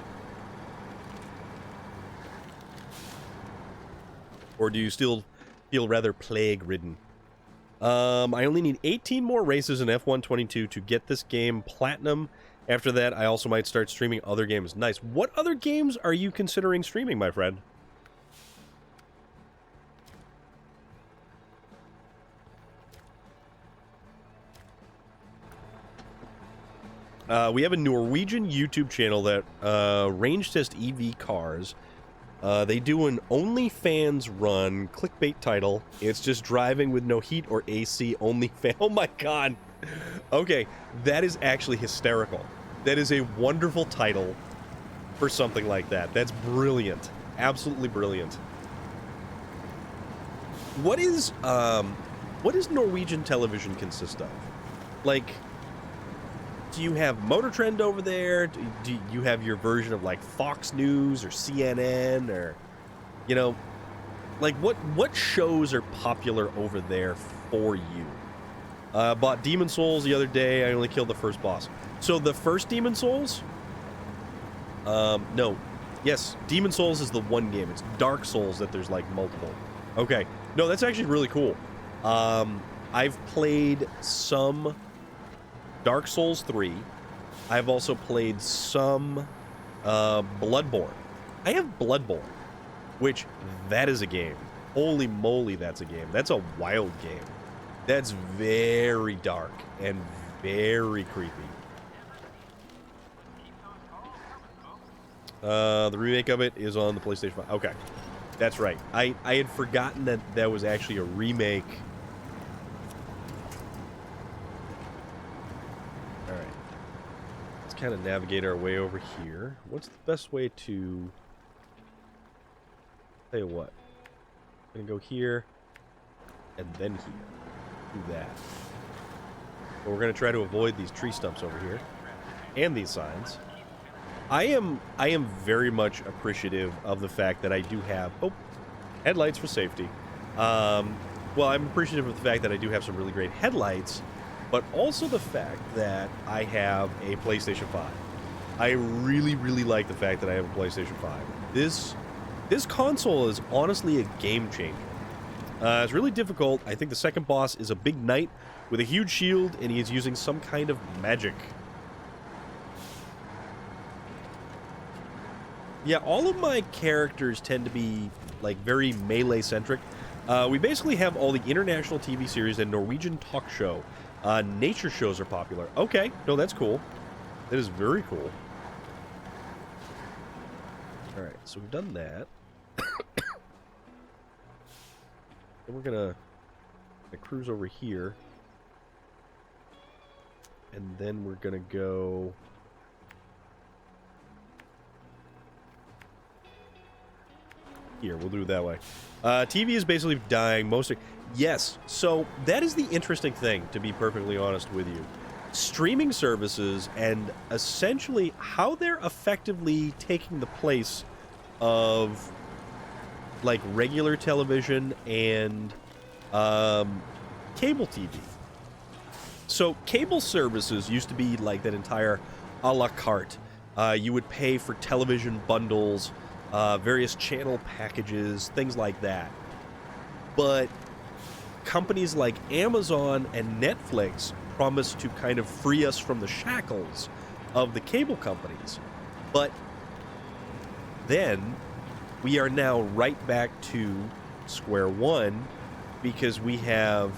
Or do you still feel rather plague-ridden? I only need 18 more races in F122 to get this game platinum. After that, I also might start streaming other games. Nice. What other games are you considering streaming, my friend? We have a Norwegian YouTube channel that range test EV cars. They do an OnlyFans run, clickbait title. It's just driving with no heat or AC, only fan. Oh my god. Okay, that is actually hysterical. That is a wonderful title for something like that. That's brilliant. Absolutely brilliant. What is Norwegian television consist of? Like, do you have Motor Trend over there? Do you have your version of like Fox News or CNN or, you know, like what shows are popular over there for you? Bought Demon Souls the other day. I only killed the first boss. So the first Demon Souls? No. Yes, Demon Souls is the one game. It's Dark Souls that there's like multiple. Okay. No, that's actually really cool. I've played some Dark Souls 3. I've also played some Bloodborne. I have Bloodborne, which that is a game. Holy moly, that's a game. That's a wild game. That's very dark and very creepy. The remake of it is on the PlayStation 5. Okay, that's right. I had forgotten that that was actually a remake. All right. Let's kind of navigate our way over here. What's the best way to... Tell you what. Gonna go here, and then here. Do that. But we're gonna try to avoid these tree stumps over here, and these signs. I am very much appreciative of the fact that I do have headlights for safety. Well, I'm appreciative of the fact that I do have some really great headlights, but also the fact that I have a PlayStation 5. I really, really like the fact that I have a PlayStation 5. This console is honestly a game changer. It's really difficult. I think the second boss is a big knight with a huge shield, and he is using some kind of magic. Yeah, all of my characters tend to be, like, very melee-centric. We basically have all the international TV series and Norwegian talk show. Nature shows are popular. Okay, no, that's cool. That is very cool. Alright, so we've done that. Then we're gonna cruise over here. And then we're gonna go... Here, we'll do it that way. TV is basically dying mostly. Yes, so that is the interesting thing, to be perfectly honest with you. Streaming services and essentially how they're effectively taking the place of like regular television and cable TV. So cable services used to be like that entire a la carte. You would pay for television bundles, various channel packages, things like that. But companies like Amazon and Netflix promise to kind of free us from the shackles of the cable companies. But then we are now right back to square one because we have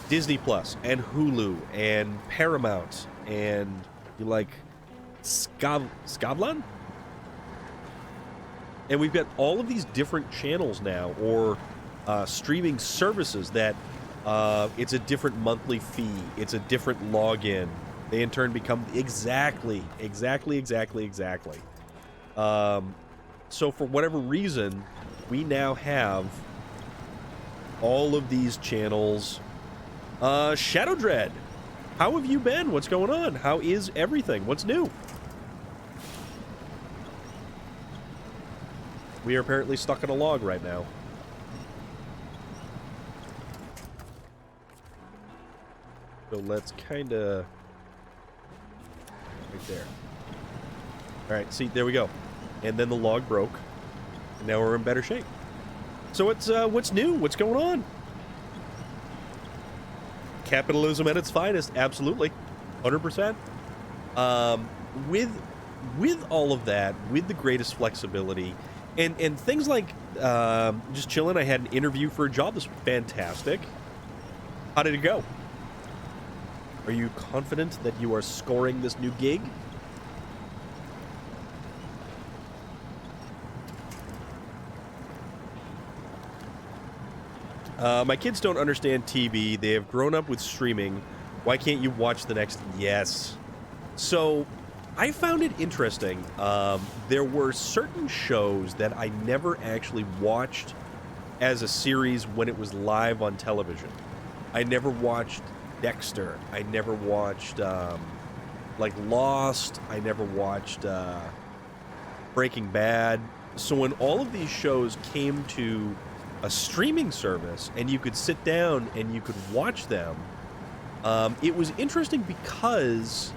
Disney Plus and Hulu and Paramount and you like Skavlan? And we've got all of these different channels now, or streaming services that it's a different monthly fee, it's a different login. They in turn become exactly. So for whatever reason, we now have all of these channels. Shadow Dread, how have you been? What's going on? How is everything? What's new? We are apparently stuck in a log right now. So let's kind of... Right there. Alright, see, there we go. And then the log broke. And now we're in better shape. So what's new? What's going on? Capitalism at its finest, absolutely. 100%. With all of that, with the greatest flexibility... And things like just chilling. I had an interview for a job this week. Fantastic. How did it go? Are you confident that you are scoring this new gig? My kids don't understand TV. They have grown up with streaming. Why can't you watch the next? Yes. So... I found it interesting. There were certain shows that I never actually watched as a series when it was live on television. I never watched Dexter. I never watched, like, Lost. I never watched Breaking Bad. So when all of these shows came to a streaming service and you could sit down and you could watch them, it was interesting because...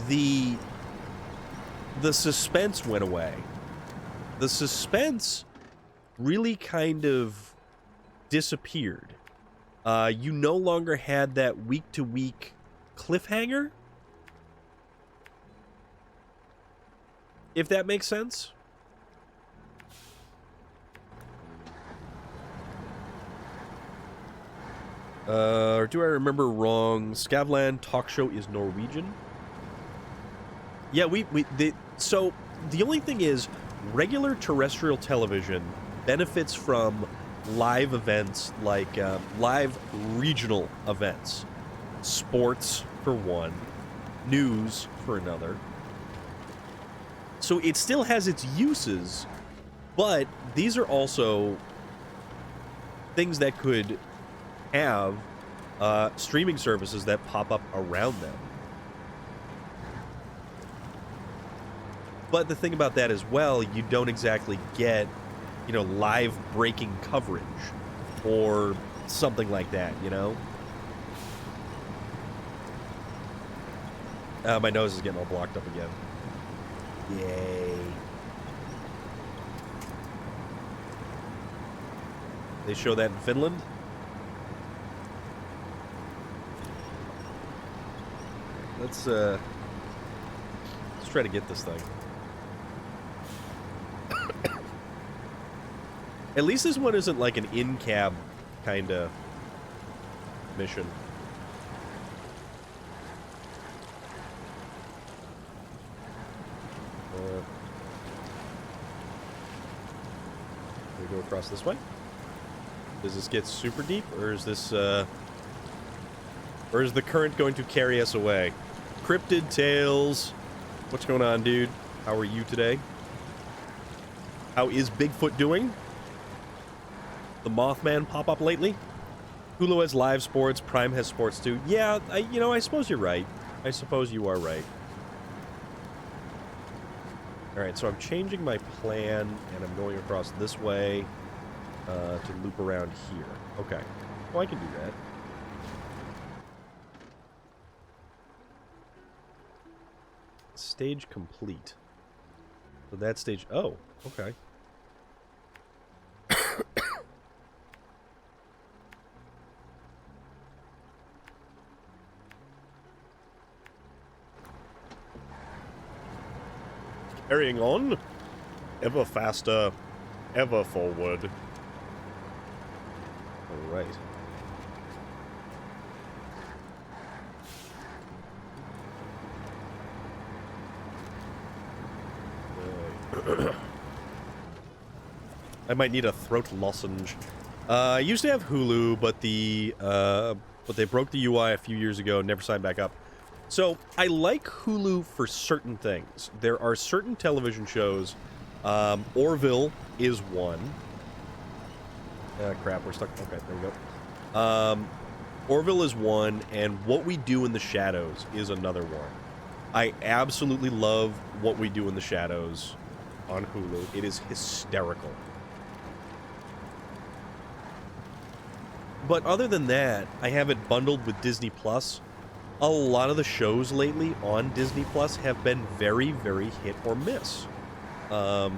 The suspense went away. The suspense really kind of disappeared. You no longer had that week-to-week cliffhanger. If that makes sense. Or do I remember wrong? Skavlan talk show is Norwegian. Yeah, so the only thing is, regular terrestrial television benefits from live events like live regional events. Sports, for one. News, for another. So it still has its uses, But these are also things that could have streaming services that pop up around them. But the thing about that as well, you don't exactly get, you know, live breaking coverage or something like that, you know? My nose is getting all blocked up again. Yay. They show that in Finland? Let's try to get this thing. At least this one isn't like an in-cab kind of mission. We go across this way? Does this get super deep, or is this, or is the current going to carry us away? Cryptid Tales. What's going on, dude? How are you today? How is Bigfoot doing? The Mothman pop up lately? Hulu has live sports, Prime has sports too. Yeah, you know, I suppose you're right. I suppose you are right. Alright, so I'm changing my plan, and I'm going across this way to loop around here. Okay. Well, I can do that. Stage complete. So that stage... Oh, okay. Carrying on, ever faster, ever forward. All right. I might need a throat lozenge. I used to have Hulu, but they broke the UI a few years ago. Never signed back up. So, I like Hulu for certain things. There are certain television shows. Orville is one. Crap, we're stuck. Okay, there we go. Orville is one, and What We Do in the Shadows is another one. I absolutely love What We Do in the Shadows on Hulu. It is hysterical. But other than that, I have it bundled with Disney Plus. A lot of the shows lately on Disney Plus have been very, very hit or miss. I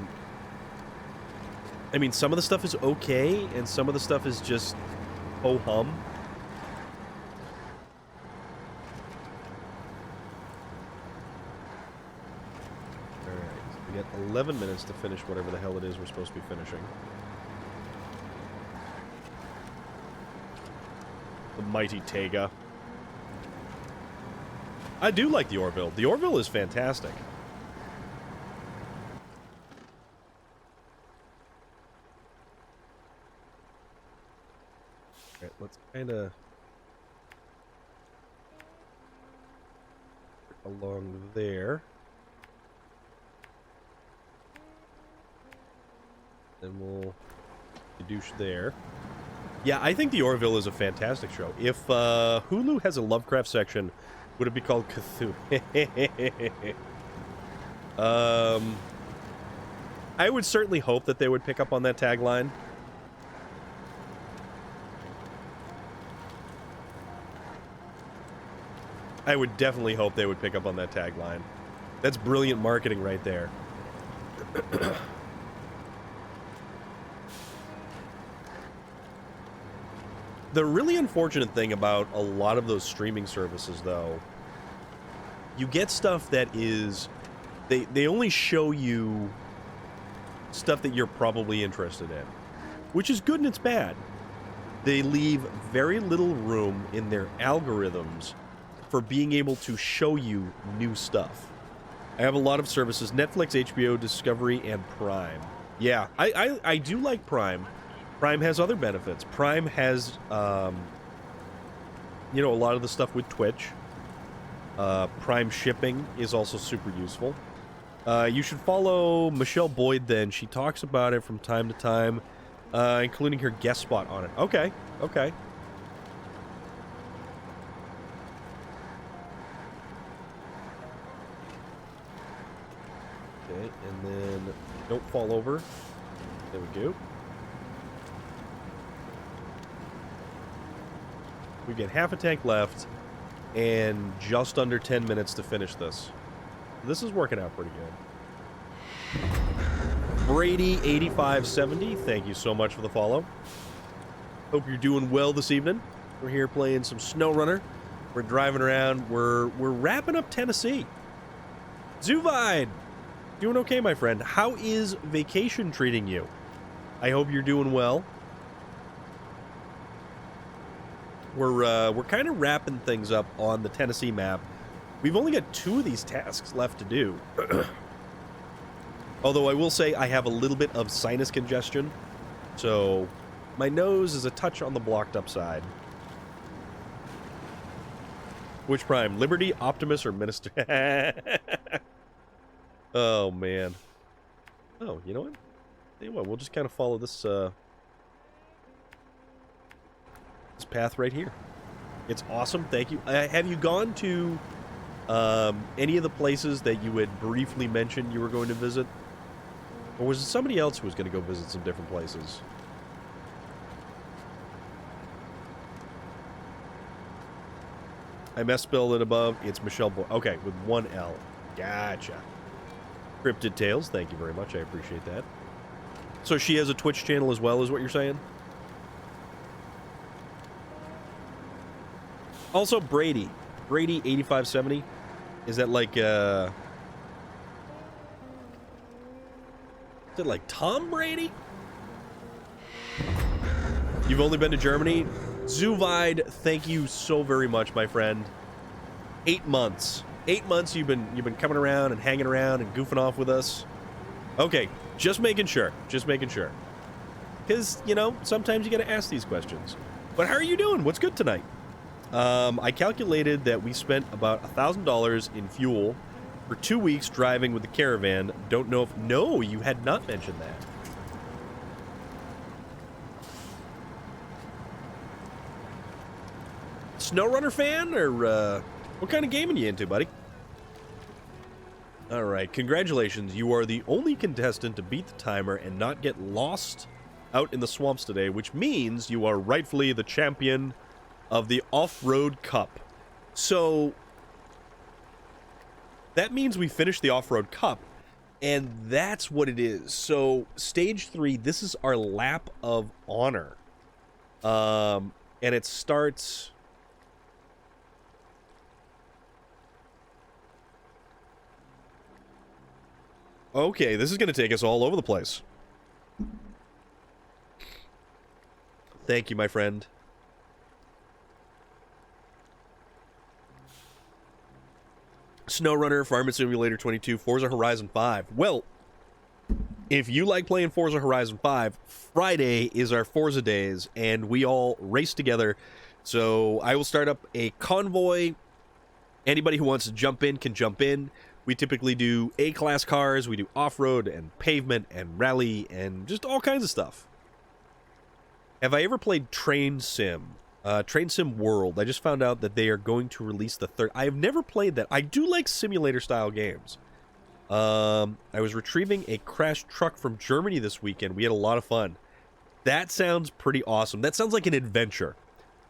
mean, some of the stuff is okay, and some of the stuff is just ho-hum. Alright, we got 11 minutes to finish whatever the hell it is we're supposed to be finishing. The mighty Tega. I do like the Orville. The Orville is fantastic. Alright, let's kind of... along there. Then we'll... douche there. Yeah, I think the Orville is a fantastic show. If Hulu has a Lovecraft section, would it be called Cthulhu? I would certainly hope that they would pick up on that tagline. I would definitely hope they would pick up on that tagline. That's brilliant marketing right there. The really unfortunate thing about a lot of those streaming services, though, you get stuff that is... They only show you stuff that you're probably interested in, which is good and it's bad. They leave very little room in their algorithms for being able to show you new stuff. I have a lot of services: Netflix, HBO, Discovery, and Prime. Yeah, I do like Prime. Prime has other benefits. Prime has, you know, a lot of the stuff with Twitch. Prime shipping is also super useful. You should follow Michelle Boyd then. She talks about it from time to time, including her guest spot on it. Okay, okay. Okay, and then don't fall over. There we go. We get half a tank left and just under 10 minutes to finish this. This is working out pretty good. Brady8570, thank you so much for the follow. Hope you're doing well this evening. We're here playing some SnowRunner. We're driving around. We're wrapping up Tennessee. Zuvide, doing okay, my friend. How is vacation treating you? I hope you're doing well. We're kind of wrapping things up on the Tennessee map. We've only got 2 of these tasks left to do. Although I will say I have a little bit of sinus congestion, so my nose is a touch on the blocked up side. Which prime? Liberty, Optimus, or Minister? Oh, man. Oh, you know what? Tell you what, we'll just kind of follow this, this path right here. It's awesome. Thank you. Have you gone to any of the places that you had briefly mentioned you were going to visit? Or was it somebody else who was going to go visit some different places? I misspelled it above. It's Michelle Boy. Okay, with 1 L. Gotcha. Cryptid Tales, thank you very much. I appreciate that. So she has a Twitch channel as well, is what you're saying? Also, Brady. Brady8570. Is that like, is it like Tom Brady? You've only been to Germany? Zuvide, thank you so very much, my friend. 8 months. 8 months you've been coming around and hanging around and goofing off with us. Okay, just making sure. Just making sure. Because, you know, sometimes you gotta ask these questions. But how are you doing? What's good tonight? I calculated that we spent about $1,000 in fuel for 2 weeks driving with the caravan. Don't know if... No, you had not mentioned that. SnowRunner fan, or what kind of gaming you into, buddy? Alright, congratulations. You are the only contestant to beat the timer and not get lost out in the swamps today, which means you are rightfully the champion of the Off-Road Cup. So, that means we finished the Off-Road Cup, and that's what it is. So, Stage 3, this is our lap of honor. And it starts... Okay, this is going to take us all over the place. Thank you, my friend. SnowRunner, Farming Simulator 22, Forza Horizon 5. Well, if you like playing Forza Horizon 5, Friday is our Forza days, and we all race together. So I will start up a convoy. Anybody who wants to jump in can jump in. We typically do A-class cars, we do off-road and pavement and rally and just all kinds of stuff. Have I ever played Train Sim? Train Sim World. I just found out that they are going to release the third. I have never played that. I do like simulator-style games. I was retrieving a crashed truck from Germany this weekend. We had a lot of fun. That sounds pretty awesome. That sounds like an adventure.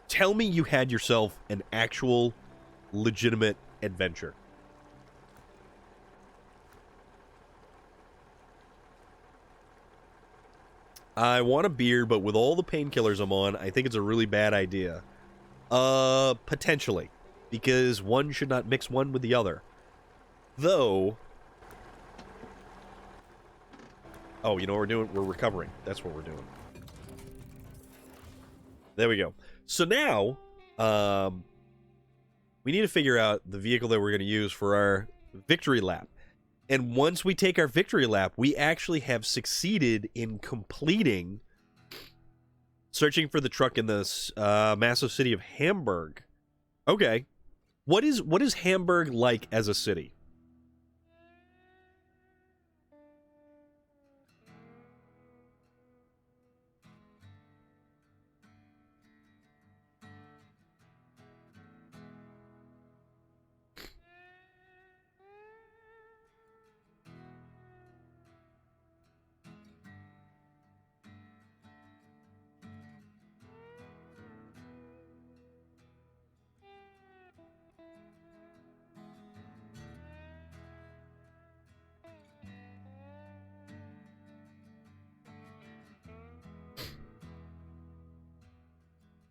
Tell me you had yourself an actual, legitimate adventure. I want a beer, but with all the painkillers I'm on, I think it's a really bad idea. Potentially. Because one should not mix one with the other. Though... Oh, you know what we're doing? We're recovering. That's what we're doing. There we go. So now, we need to figure out the vehicle that we're going to use for our victory lap. And once we take our victory lap, we actually have succeeded in completing searching for the truck in this massive city of Hamburg. Okay. What is Hamburg like as a city?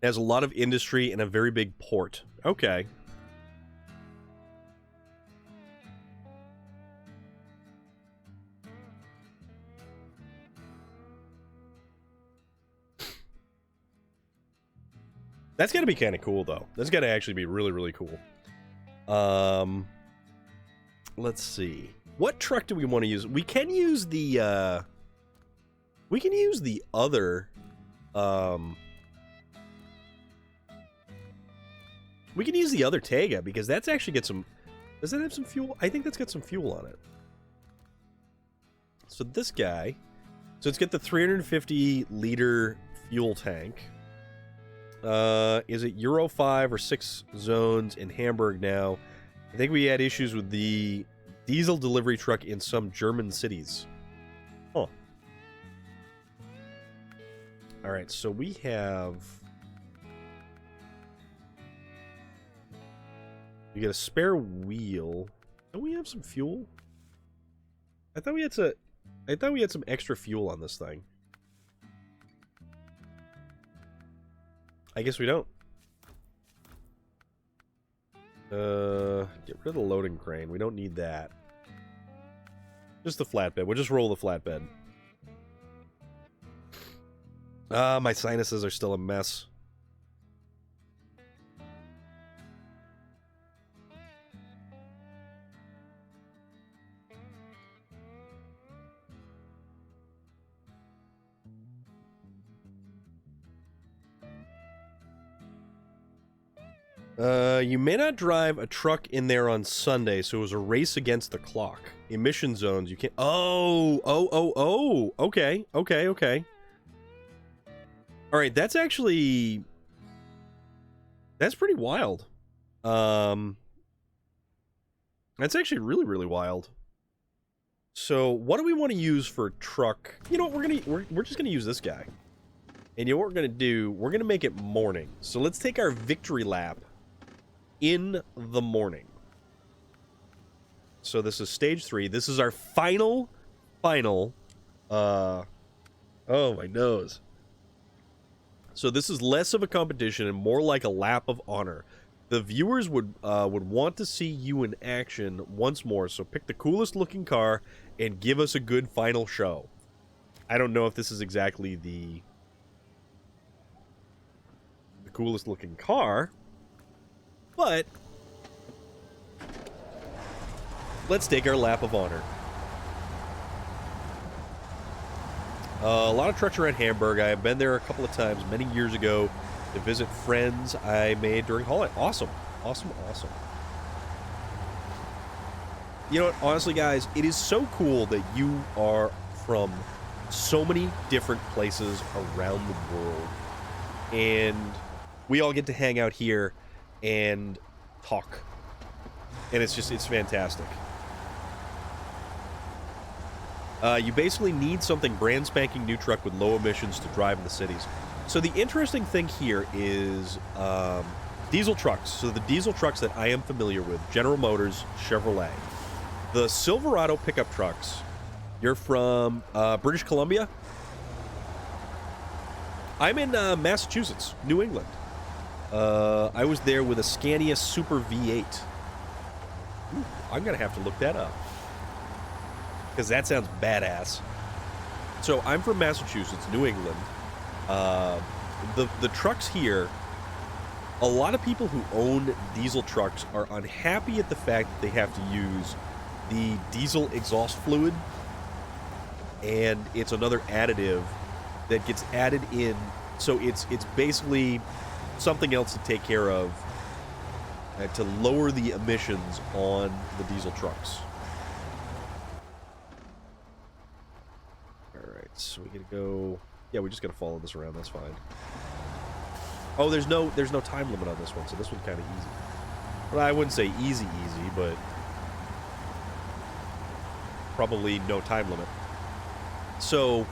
It has a lot of industry and a very big port. Okay. That's got to be kind of cool, though. That's got to actually be really, really cool. Let's see. What truck do we want to use? We can use the, we can use the other, we can use the other Tega, because that's actually got some... Does that have some fuel? I think that's got some fuel on it. So this guy... So it's got the 350-liter fuel tank. Is it Euro 5 or 6 zones in Hamburg now? I think we had issues with the diesel delivery truck in some German cities. Huh. Alright, so we have... We get a spare wheel. Don't we have some fuel? I thought we had some extra fuel on this thing. I guess we don't. Get rid of the loading crane. We don't need that. Just the flatbed. We'll just roll the flatbed. My sinuses are still a mess. You may not drive a truck in there on Sunday, so it was a race against the clock. Emission zones, you can't... Oh! Okay. Alright, that's actually... That's pretty wild. That's actually really, really wild. So, what do we want to use for a truck? You know what, we're just gonna use this guy. And you know what we're gonna do? We're gonna make it morning. So let's take our victory lap in the morning. So this is stage 3. This is our final, oh, my nose. So this is less of a competition and more like a lap of honor. The viewers would want to see you in action once more, so pick the coolest looking car and give us a good final show. I don't know if this is exactly the coolest looking car, but let's take our lap of honor. A lot of trucks around Hamburg. I have been there a couple of times many years ago to visit friends I made during holiday. Awesome. You know what, honestly, guys, it is so cool that you are from so many different places around the world. And we all get to hang out here and talk. And it's fantastic. You basically need something brand spanking new truck with low emissions to drive in the cities. So the interesting thing here is diesel trucks. So the diesel trucks that I am familiar with, General Motors, Chevrolet. The Silverado pickup trucks. You're from British Columbia? I'm in Massachusetts, New England. I was there with a Scania Super V8. Ooh, I'm going to have to look that up, because that sounds badass. So I'm from Massachusetts, New England. The trucks here, a lot of people who own diesel trucks are unhappy at the fact that they have to use the diesel exhaust fluid, and it's another additive that gets added in. So it's basically something else to take care of to lower the emissions on the diesel trucks. Alright, so we gotta go... Yeah, we just gotta follow this around, that's fine. Oh, there's no time limit on this one, so this one's kind of easy. Well, I wouldn't say easy, but probably no time limit. So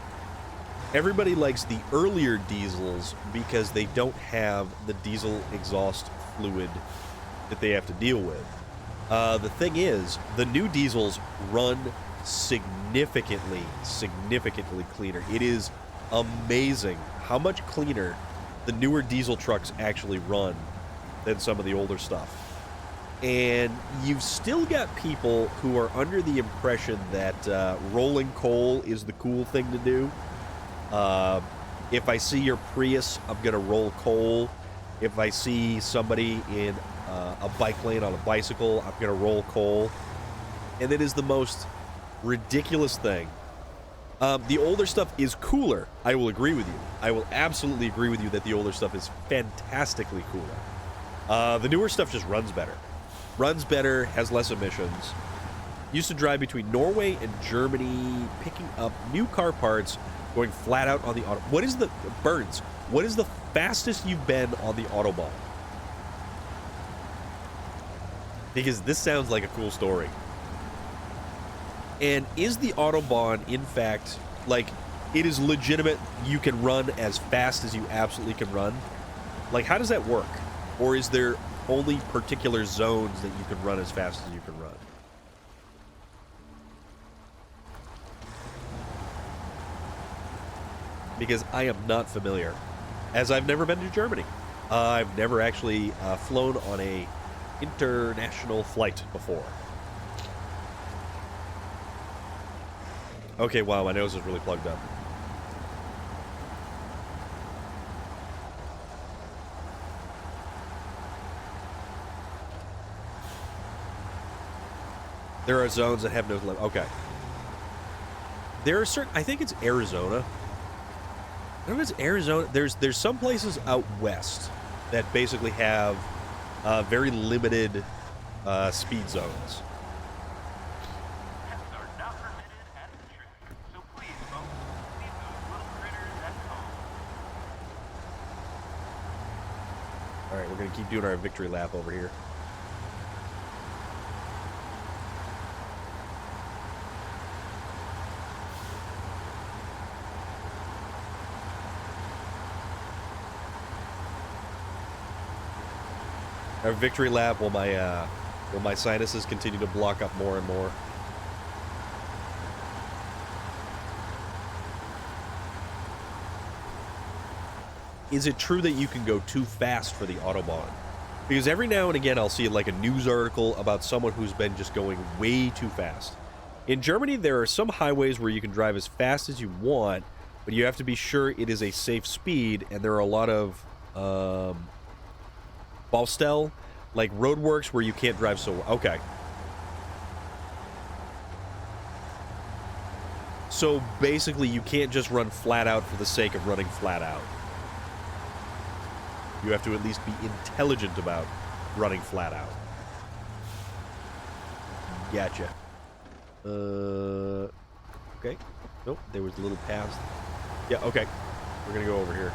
everybody likes the earlier diesels because they don't have the diesel exhaust fluid that they have to deal with. The thing is, the new diesels run significantly cleaner. It is amazing how much cleaner the newer diesel trucks actually run than some of the older stuff. And you've still got people who are under the impression that rolling coal is the cool thing to do. If I see your Prius, I'm going to roll coal. If I see somebody in a bike lane on a bicycle, I'm going to roll coal. And it is the most ridiculous thing. The older stuff is cooler. I will agree with you. I will absolutely agree with you that the older stuff is fantastically cooler. The newer stuff just runs better. Runs better, has less emissions. Used to drive between Norway and Germany, picking up new car parts, going flat out on the auto. What is the Burns? What is the fastest you've been on the Autobahn? Because this sounds like a cool story. And is the Autobahn, in fact, like, it is legitimate, you can run as fast as you absolutely can run? Like, how does that work? Or is there only particular zones that you can run as fast as you can run? Because I am not familiar, as I've never been to Germany. I've never actually flown on a international flight before. Okay, wow, my nose is really plugged up. There are zones that have no limit. Okay. There are certain, I think it's Arizona. I don't know if it's Arizona. There's some places out west that basically have very limited speed zones. All right, we're going to keep doing our victory lap over here. Our victory lap while my sinuses continue to block up more and more. Is it true that you can go too fast for the Autobahn? Because every now and again I'll see like a news article about someone who's been just going way too fast. In Germany, there are some highways where you can drive as fast as you want, but you have to be sure it is a safe speed, and there are a lot of Baustelle, like roadworks where you can't drive so... Okay. So basically you can't just run flat out for the sake of running flat out. You have to at least be intelligent about running flat out. Gotcha. Okay. Nope, there was a little pass. Yeah, okay. We're gonna go over here.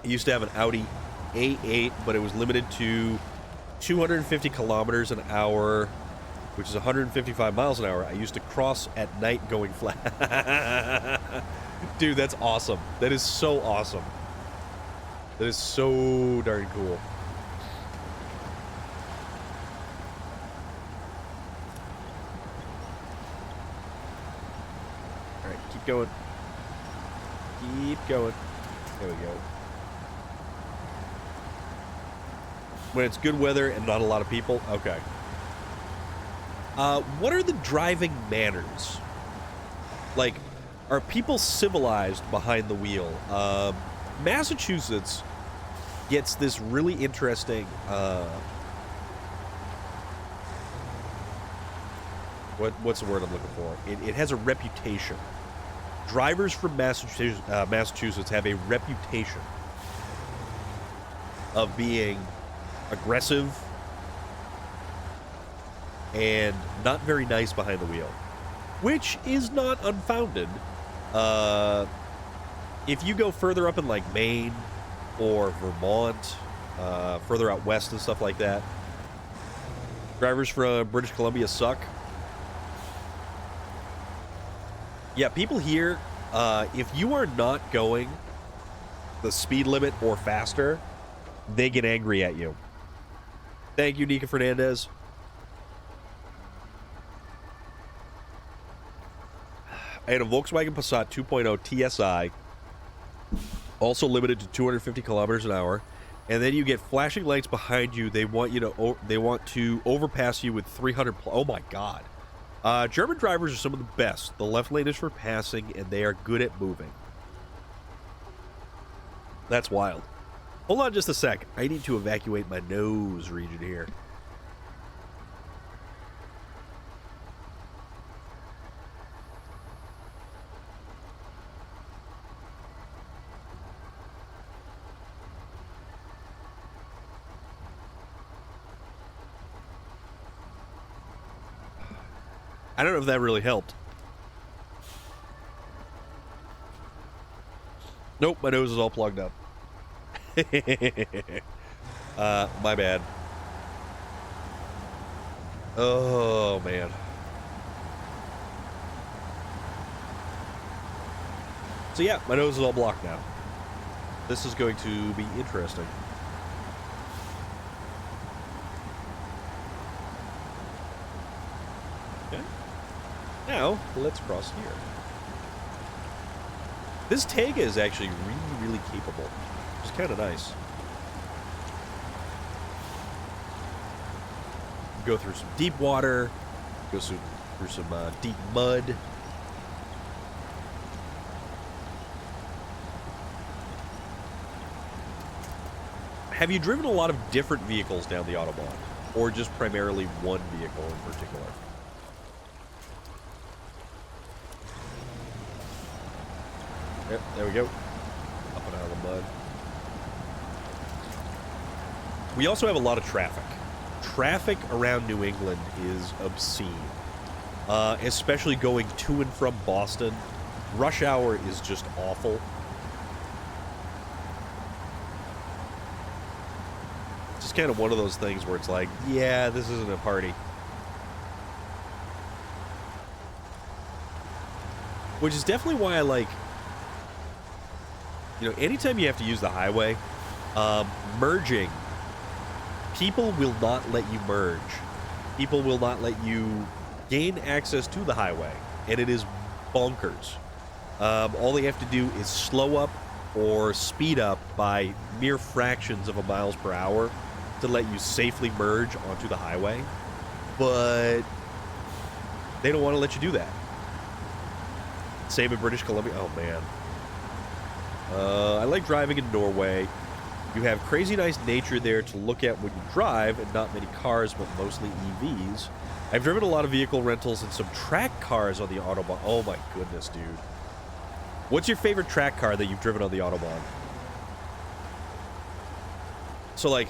I used to have an Audi A8, but it was limited to 250 kilometers an hour, which is 155 miles an hour. I used to cross at night going flat. Dude, that's awesome. That is so awesome. That is so darn cool. All right, keep going. Keep going. There we go. When it's good weather and not a lot of people? Okay. What are the driving manners? Like, are people civilized behind the wheel? Massachusetts gets this really interesting, what's the word I'm looking for? It has a reputation. Drivers from Massachusetts have a reputation of being aggressive and not very nice behind the wheel, which is not unfounded. If you go further up in like Maine or Vermont, further out west and stuff like that, drivers from British Columbia suck. Yeah, people here, if you are not going the speed limit or faster, they get angry at you. Thank you, Nika Fernandez. and a Volkswagen Passat 2.0 TSI, also limited to 250 kilometers an hour. And then you get flashing lights behind you. They want to overpass you with 300. Oh my god! German drivers are some of the best. The left lane is for passing, and they are good at moving. That's wild. Hold on just a sec. I need to evacuate my nose region here. I don't know if that really helped. Nope, my nose is all plugged up. My bad. Oh, man. So yeah, my nose is all blocked now. This is going to be interesting. Okay. Now, let's cross here. This Tega is actually really, really capable, which is kind of nice. Go through some deep water, go through some deep mud. Have you driven a lot of different vehicles down the Autobahn, or just primarily one vehicle in particular? Yep, there we go. Up and out of the mud. We also have a lot of traffic. Traffic around New England is obscene. Especially going to and from Boston. Rush hour is just awful. It's just kind of one of those things where it's like, yeah, this isn't a party. Which is definitely why I like... You know, anytime you have to use the highway, merging, people will not let you merge. People will not let you gain access to the highway, and it is bonkers. All they have to do is slow up or speed up by mere fractions of a miles per hour to let you safely merge onto the highway, but they don't want to let you do that. Same in British Columbia. Oh, man. I like driving in Norway. You have crazy nice nature there to look at when you drive, and not many cars, but mostly EVs. I've driven a lot of vehicle rentals and some track cars on the Autobahn. Oh my goodness, dude. What's your favorite track car that you've driven on the Autobahn? So, like,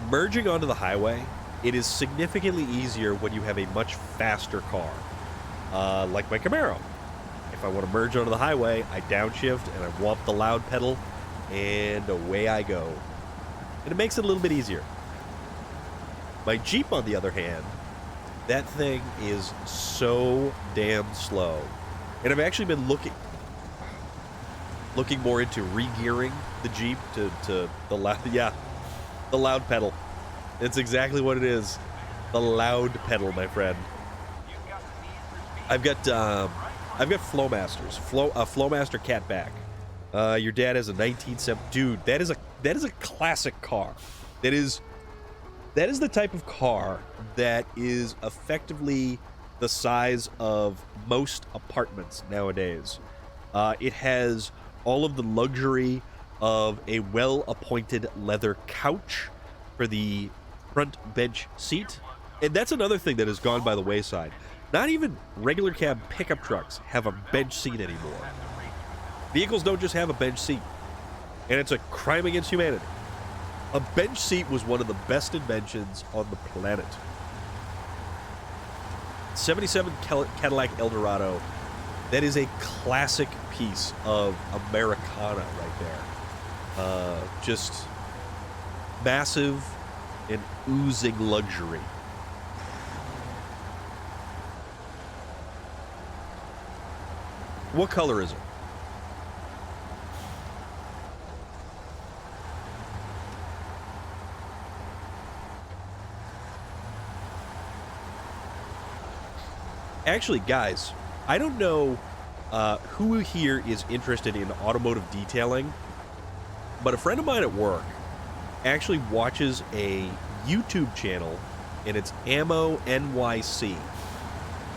merging onto the highway, it is significantly easier when you have a much faster car. Like my Camaro. If I want to merge onto the highway, I downshift and I whomp the loud pedal, and away I go. And it makes it a little bit easier. My Jeep, on the other hand, that thing is so damn slow. And I've actually been looking more into re-gearing the Jeep to the loud, yeah, the loud pedal. It's exactly what it is. The loud pedal, my friend. I've got Flowmasters, a Flowmaster Catback. Your dad has a 1970. Dude, that is a classic car. That is the type of car that is effectively the size of most apartments nowadays. It has all of the luxury of a well-appointed leather couch for the front bench seat. And that's another thing that has gone by the wayside. Not even regular cab pickup trucks have a bench seat anymore. Vehicles don't just have a bench seat. And it's a crime against humanity. A bench seat was one of the best inventions on the planet. 77 Cadillac Eldorado. That is a classic piece of Americana right there. Just massive and oozing luxury. What color is it? Actually, guys, I don't know who here is interested in automotive detailing, but a friend of mine at work actually watches a YouTube channel, and it's Ammo NYC.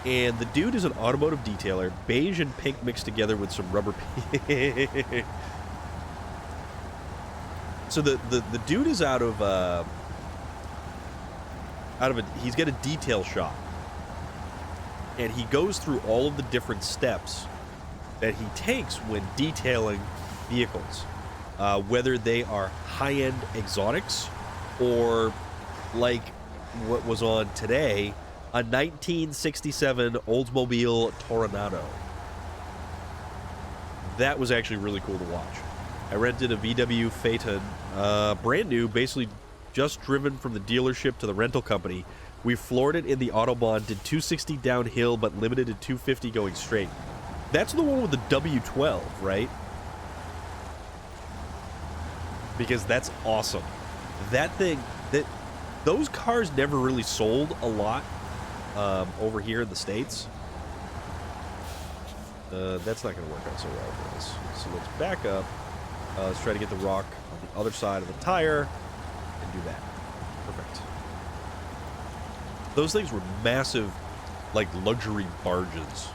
And the dude is an automotive detailer, beige and pink mixed together with some rubber. So the dude is out of he's got a detail shop, and he goes through all of the different steps that he takes when detailing vehicles, whether they are high-end exotics or like what was on today, a 1967 Oldsmobile Toronado. That was actually really cool to watch. I rented a VW Phaeton, brand new, basically just driven from the dealership to the rental company. We floored it in the Autobahn, did 260 downhill, but limited to 250 going straight. That's the one with the W12, right? Because that's awesome. That thing, those cars never really sold a lot over here in the States. That's not going to work out so well for us. So let's back up. Let's try to get the rock on the other side of the tire and do that. Perfect. Those things were massive, like, luxury barges.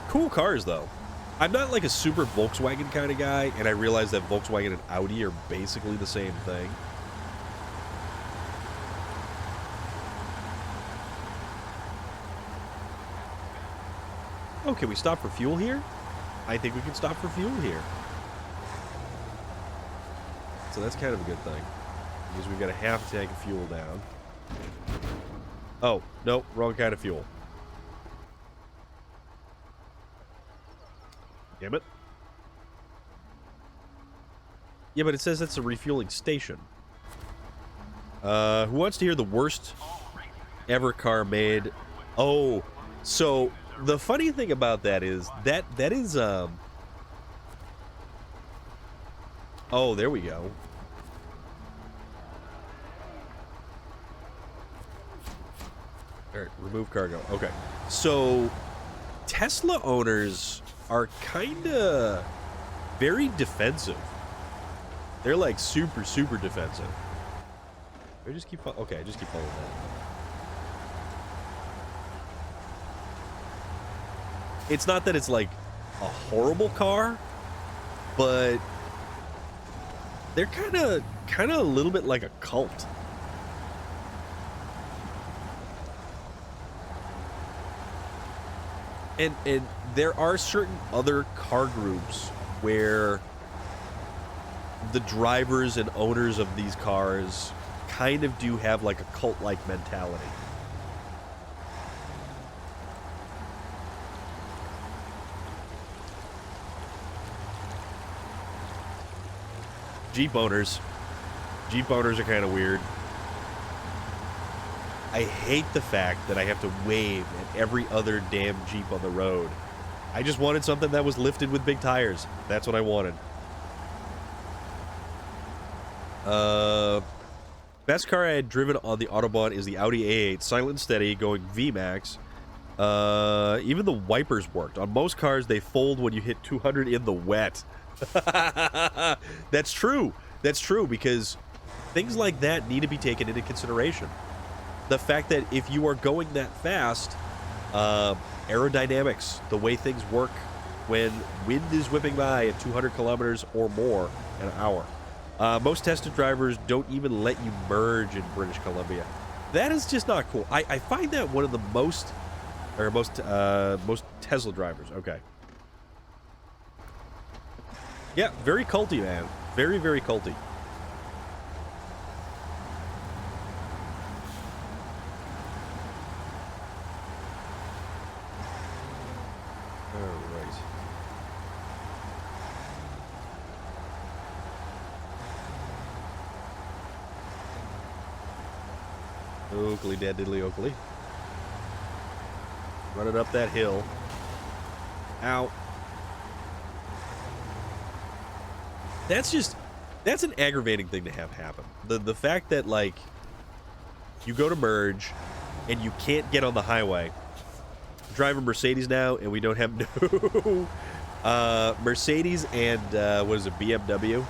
Cool cars, though. I'm not like a super Volkswagen kind of guy, and I realize that Volkswagen and Audi are basically the same thing. Oh, can we stop for fuel here? I think we can stop for fuel here. So that's kind of a good thing, because we've got a half tank of fuel down. Oh, no, wrong kind of fuel. Damn it. Yeah, but it says that's a refueling station. Who wants to hear the worst ever car made? Oh, so the funny thing about that is that is oh, there we go. All right, remove cargo. Okay. So Tesla owners are kind of very defensive. They're like super defensive. I just keep okay, I just keep following that. It's not that it's like a horrible car, but they're kind of a little bit like a cult. And there are certain other car groups where the drivers and owners of these cars kind of do have like a cult-like mentality. Jeep owners are kind of weird. I hate the fact that I have to wave at every other damn Jeep on the road. I just wanted something that was lifted with big tires. That's what I wanted. Best car I had driven on the Autobahn is the Audi A8, silent and steady, going VMAX. Even the wipers worked. On most cars, they fold when you hit 200 in the wet. That's true. That's true, because things like that need to be taken into consideration. The fact that if you are going that fast, aerodynamics, the way things work when wind is whipping by at 200 kilometers or more an hour. Most tested drivers don't even let you merge in British Columbia. That is just not cool. I find that one of the most Tesla drivers. Okay. Yeah, very culty, man. Very, very culty. Alright. Oakley, dad diddly Oakley. Running up that hill. Ow. That's an aggravating thing to have happen. The fact that, like, you go to merge, and you can't get on the highway. I'm driving Mercedes now, and we don't have no Mercedes and what is it, BMW?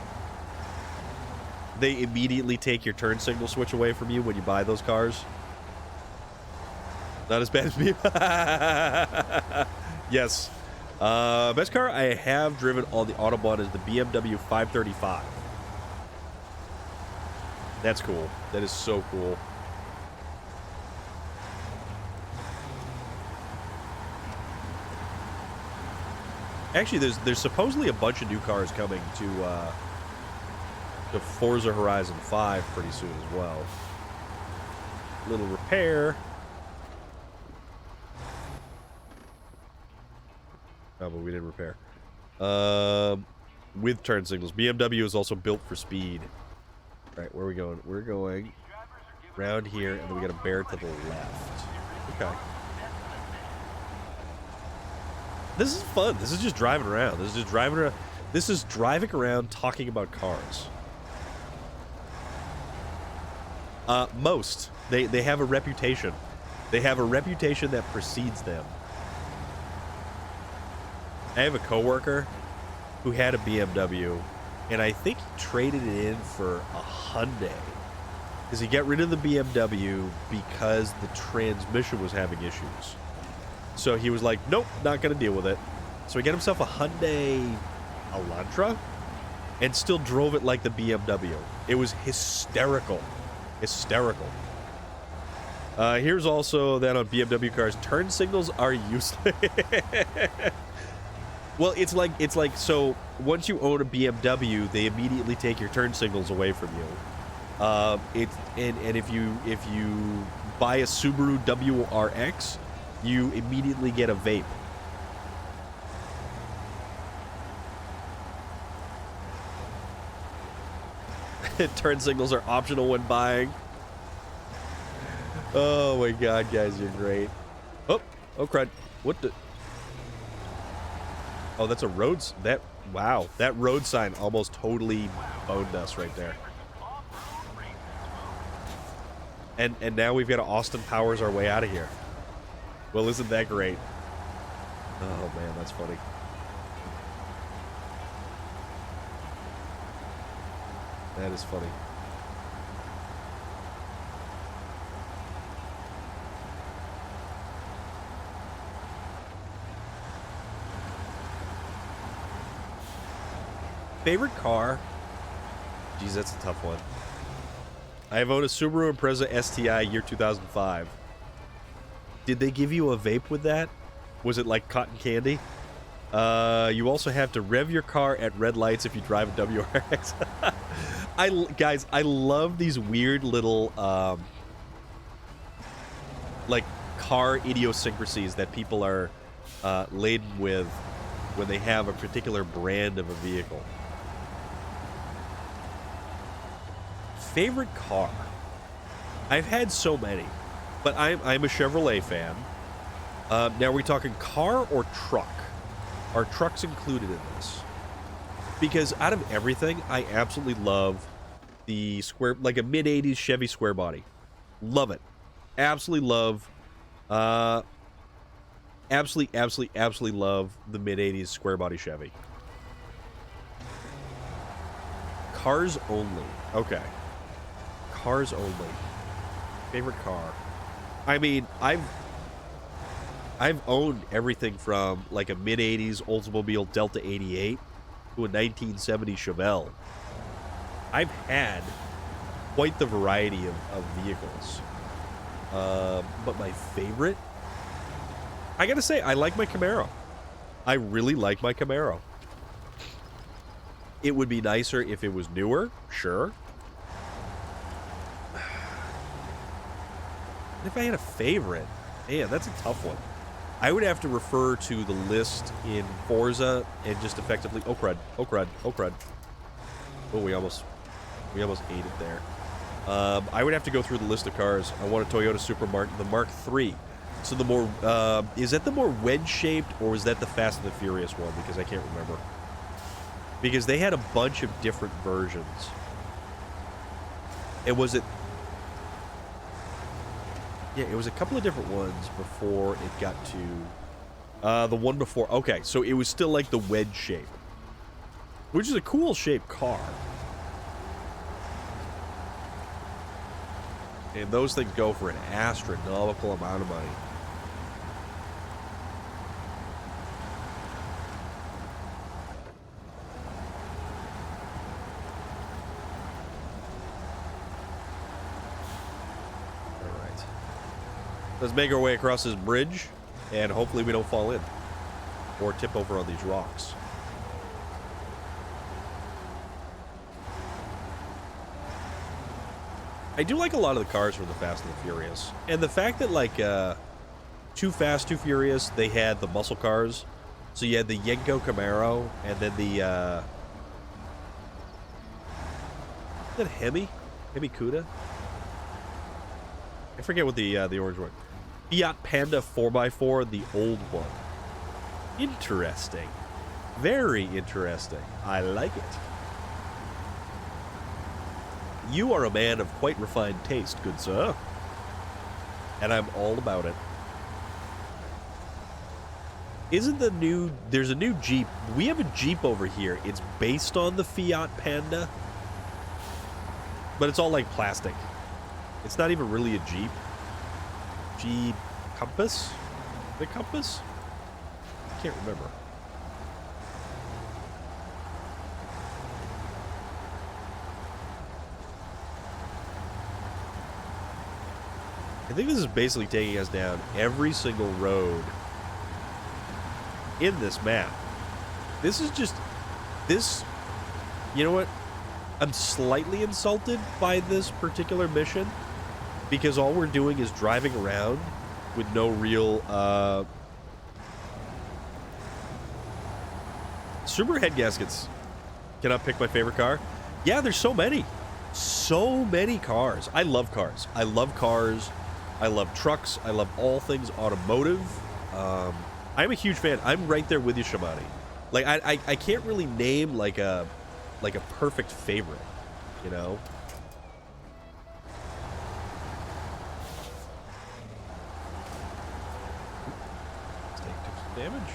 They immediately take your turn signal switch away from you when you buy those cars. Not as bad as me. Yes. Best car I have driven on the Autobahn is the BMW 535. That's cool. That is so cool. Actually, there's supposedly a bunch of new cars coming to Forza Horizon 5 pretty soon as well. Little repair. Oh, but we didn't repair. With turn signals. BMW is also built for speed. All right, where are we going? We're going around here, and then we got a bear to the left. Okay. This is fun. This is just driving around. This is just driving around. This is driving around talking about cars. Most. They have a reputation. They have a reputation that precedes them. I have a coworker who had a BMW, and I think he traded it in for a Hyundai. Because he got rid of the BMW because the transmission was having issues. So he was like, nope, not going to deal with it. So he got himself a Hyundai Elantra and still drove it like the BMW. It was hysterical. Hysterical. Here's also that on BMW cars, turn signals are useless. Well, it's like so once you own a BMW, they immediately take your turn signals away from you. And if you buy a Subaru WRX, you immediately get a vape. Turn signals are optional when buying. Oh my god, guys, you're great. Oh crud. What the? Oh, that's a roads. Wow, that road sign almost totally boned us right there. And now we've got to Austin Powers our way out of here. Well, isn't that great? Oh man, that's funny. That is funny. Favorite car? Geez, that's a tough one. I have owned a Subaru Impreza STI year 2005. Did they give you a vape with that? Was it like cotton candy? You also have to rev your car at red lights if you drive a WRX. Guys, I love these weird little like car idiosyncrasies that people are laden with when they have a particular brand of a vehicle. Favorite car? I've had so many, but I'm a Chevrolet fan. Now, are we talking car or truck? Are trucks included in this? Because out of everything, I absolutely love the square, like a mid-'80s Chevy square body. Love it. Absolutely love. Absolutely love the mid-'80s square body Chevy. Cars only. Okay. Cars only. Favorite car. I mean, I've owned everything from like a mid-'80s Oldsmobile Delta 88 to a 1970 Chevelle. I've had quite the variety of vehicles. But my favorite? I gotta say, I like my Camaro. I really like my Camaro. It would be nicer if it was newer, sure. If I had a favorite, man, that's a tough one. I would have to refer to the list in Forza and just effectively... Oh, crud. Oh, crud. Oh, crud. Oh, we almost ate it there. I would have to go through the list of cars. I want a Toyota Supra the Mark III. So the more... is that the more wedge-shaped, or was that the Fast and the Furious one? Because I can't remember. Because they had a bunch of different versions. And was it... Yeah, it was a couple of different ones before it got to the one before. Okay, so it was still like the wedge shape, which is a cool shaped car. And those things go for an astronomical amount of money. Let's make our way across this bridge, and hopefully we don't fall in or tip over on these rocks. I do like a lot of the cars from the Fast and the Furious, and the fact that like Too Fast, Too Furious, they had the muscle cars. So you had the Yenko Camaro, and then the is that Hemi Cuda? I forget what the orange one. Fiat Panda 4x4, the old one. Interesting. Very interesting. I like it. You are a man of quite refined taste, good sir. And I'm all about it. Isn't the new... There's a new Jeep. We have a Jeep over here. It's based on the Fiat Panda. But it's all like plastic. It's not even really a Jeep. Jeep Compass? The Compass? I can't remember. I think this is basically taking us down every single road in this map. This is just... This... You know what? I'm slightly insulted by this particular mission because all we're doing is driving around with no real Subaru head gaskets. Can I pick my favorite car? Yeah, there's so many. So many cars. I love cars. I love cars. I love trucks. I love all things automotive. I'm a huge fan. I'm right there with you, Shamani. Like I can't really name like a perfect favorite, you know? Let's take some damage.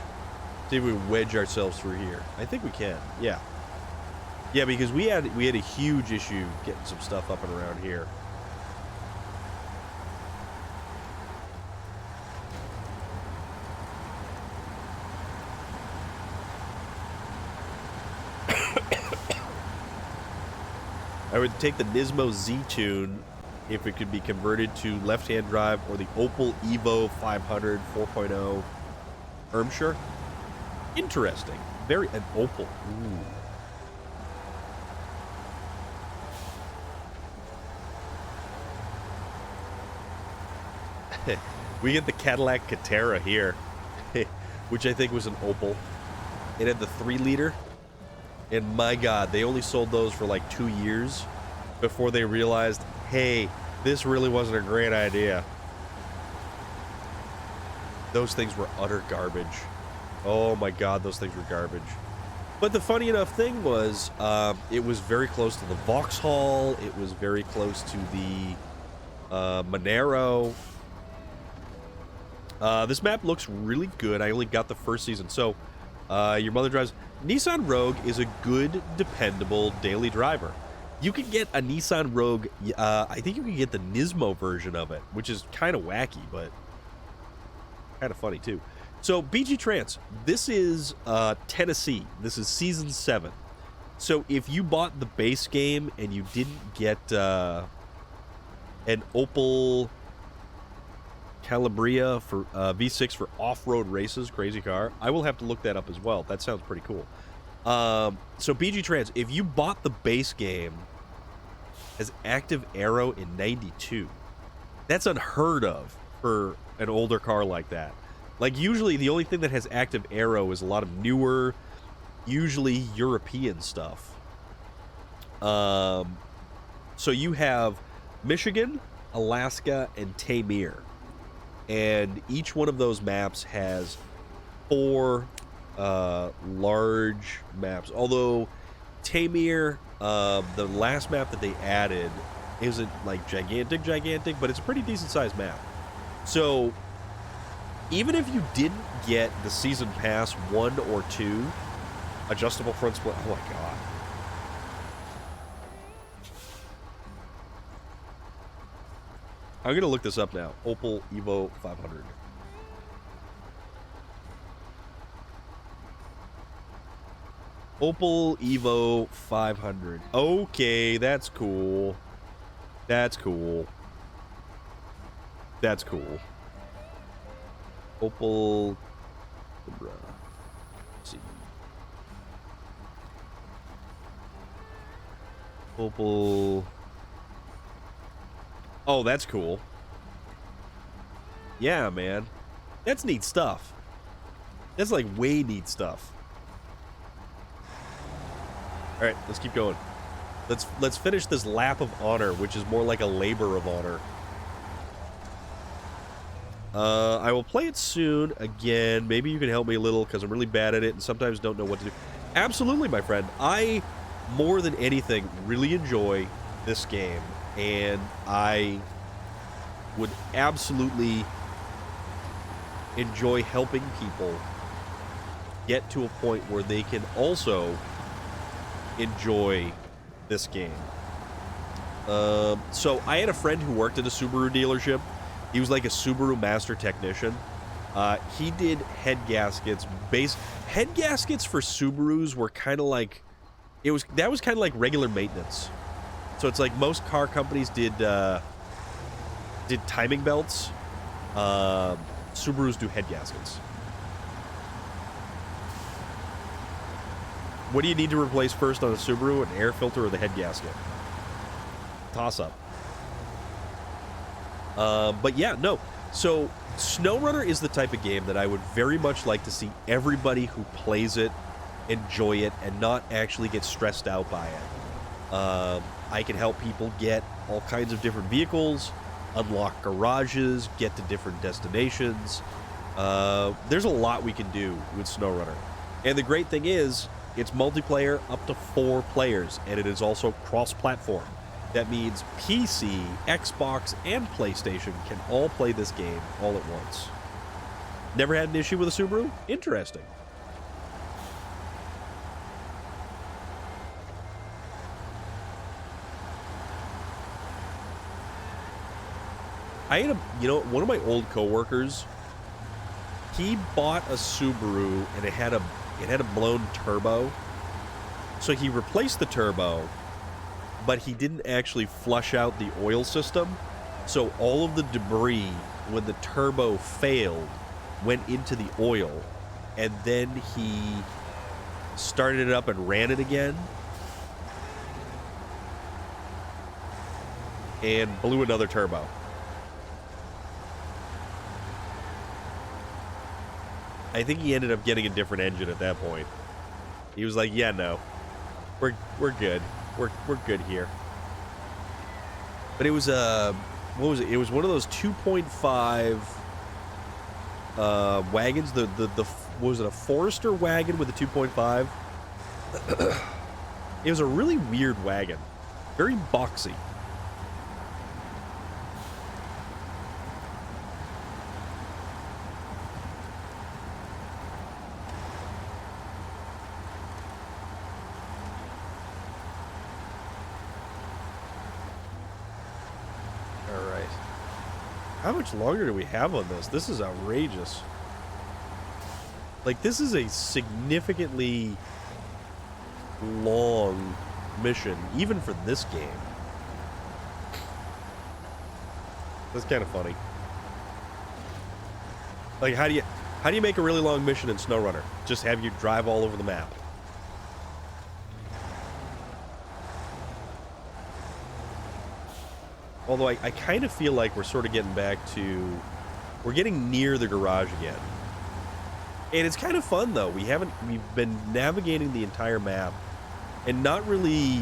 See if we wedge ourselves through here. I think we can. Yeah. Yeah, because we had a huge issue getting some stuff up and around here. I would take the Nismo Z-Tune if it could be converted to left-hand drive, or the Opel Evo 500 4.0 Ermshire. Interesting. Very... An Opel. Ooh. We get the Cadillac Catera here, which I think was an Opel. It had the 3-liter. And my God, they only sold those for like 2 years before they realized, hey, this really wasn't a great idea. Those things were utter garbage. Oh my God, those things were garbage. But the funny enough thing was, it was very close to the Vauxhall. It was very close to the Monero. This map looks really good. I only got the first season. So, your mother drives... Nissan Rogue is a good, dependable daily driver. You can get a Nissan Rogue, I think you can get the Nismo version of it, which is kind of wacky, but kind of funny too. So, BG Trance, this is Tennessee. This is Season 7. So, if you bought the base game and you didn't get an Opel Calabria for V6 for off-road races, crazy car. I will have to look that up as well. That sounds pretty cool. So BG Trans, if you bought the base game as active aero in 92, that's unheard of for an older car like that. Like usually the only thing that has active aero is a lot of newer, usually European stuff. So you have Michigan, Alaska, and Tamir. And each one of those maps has 4 large maps. Although Tamir, the last map that they added, isn't like gigantic, but it's a pretty decent sized map. So, even if you didn't get the Season Pass 1 or 2, adjustable front split, oh my god. I'm going to look this up now. Opel Evo 500. Opel Evo 500. Okay, that's cool. That's cool. That's cool. Opel... Let's see. Opel... Oh, that's cool. Yeah, man. That's neat stuff. That's like way neat stuff. All right, let's keep going. Let's finish this lap of honor, which is more like a labor of honor. I will play it soon again. Maybe you can help me a little because I'm really bad at it and sometimes don't know what to do. Absolutely, my friend. I, more than anything, really enjoy this game, and I would absolutely enjoy helping people get to a point where they can also enjoy this game. So I had a friend who worked at a Subaru dealership. He was like a Subaru master technician. He did head gaskets. Head gaskets for Subarus were kind of like, that was kind of like regular maintenance. So it's like most car companies did timing belts. Subarus do head gaskets. What do you need to replace first on a Subaru? An air filter or the head gasket? Toss up. But yeah, no. So, SnowRunner is the type of game that I would very much like to see everybody who plays it enjoy it and not actually get stressed out by it. I can help people get all kinds of different vehicles, unlock garages, get to different destinations. There's a lot we can do with SnowRunner. And the great thing is, it's multiplayer up to 4 players, and it is also cross-platform. That means PC, Xbox, and PlayStation can all play this game all at once. Never had an issue with a Subaru? Interesting. I had one of my old coworkers, he bought a Subaru and it had a blown turbo. So he replaced the turbo, but he didn't actually flush out the oil system. So all of the debris, when the turbo failed, went into the oil, and then he started it up and ran it again, and blew another turbo. I think he ended up getting a different engine at that point. He was like, "Yeah, no, we're good. We're good here." But it was what was it? It was one of those 2.5 wagons. The was it a Forester wagon with a 2.5? It was a really weird wagon, very boxy. How much longer do we have on this? This is outrageous. Like, this is a significantly long mission, even for this game. That's kind of funny. Like, how do you make a really long mission in SnowRunner? Just have you drive all over the map. Although I kind of feel like we're sort of getting back to... We're getting near the garage again. And it's kind of fun, though. We've been navigating the entire map and not really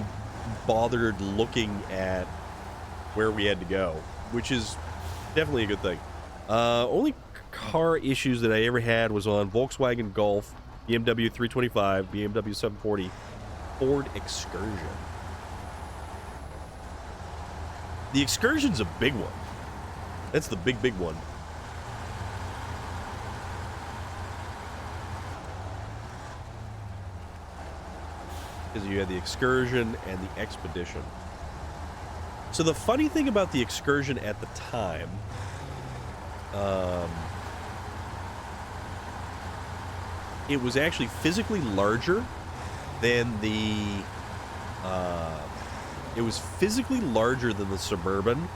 bothered looking at where we had to go, which is definitely a good thing. Only car issues that I ever had was on Volkswagen Golf, BMW 325, BMW 740, Ford Excursion. The Excursion's a big one. That's the big one. because you had the Excursion and the Expedition. So the funny thing about the Excursion at the time, it was actually physically larger than the, it was physically larger than the Suburban,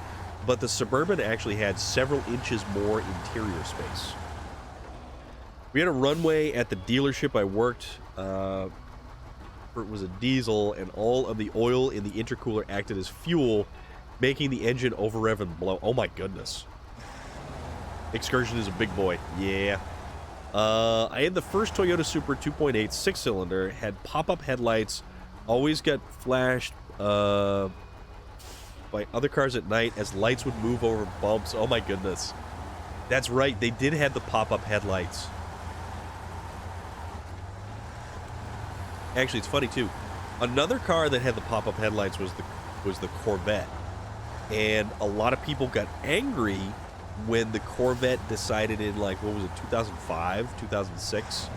but the Suburban actually had several inches more interior space. We had a runway at the dealership I worked, it was a diesel, and all of the oil in the intercooler acted as fuel, making the engine over-rev and blow. Oh my goodness. Excursion is a big boy. Yeah. I had the first Toyota Supra 2.8 6-cylinder, had pop-up headlights, always got flashed by other cars at night as lights would move over bumps. Oh my goodness. That's right, they did have the pop-up headlights. Actually, it's funny too. Another car that had the pop-up headlights was the Corvette. And a lot of people got angry when the Corvette decided in, like, what was it, 2005, 2006,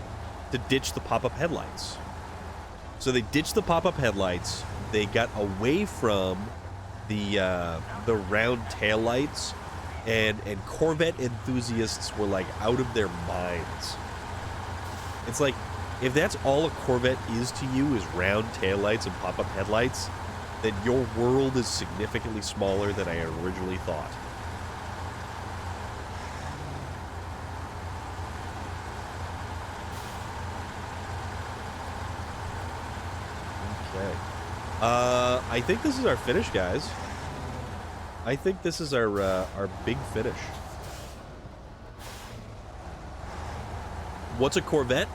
to ditch the pop-up headlights. So they ditched the pop-up headlights. They got away from the round taillights, and Corvette enthusiasts were, like, out of their minds. It's like, if that's all a Corvette is to you, is round taillights and pop-up headlights, then your world is significantly smaller than I originally thought. Okay. I think this is our finish, guys. I think this is our big finish. What's a Corvette?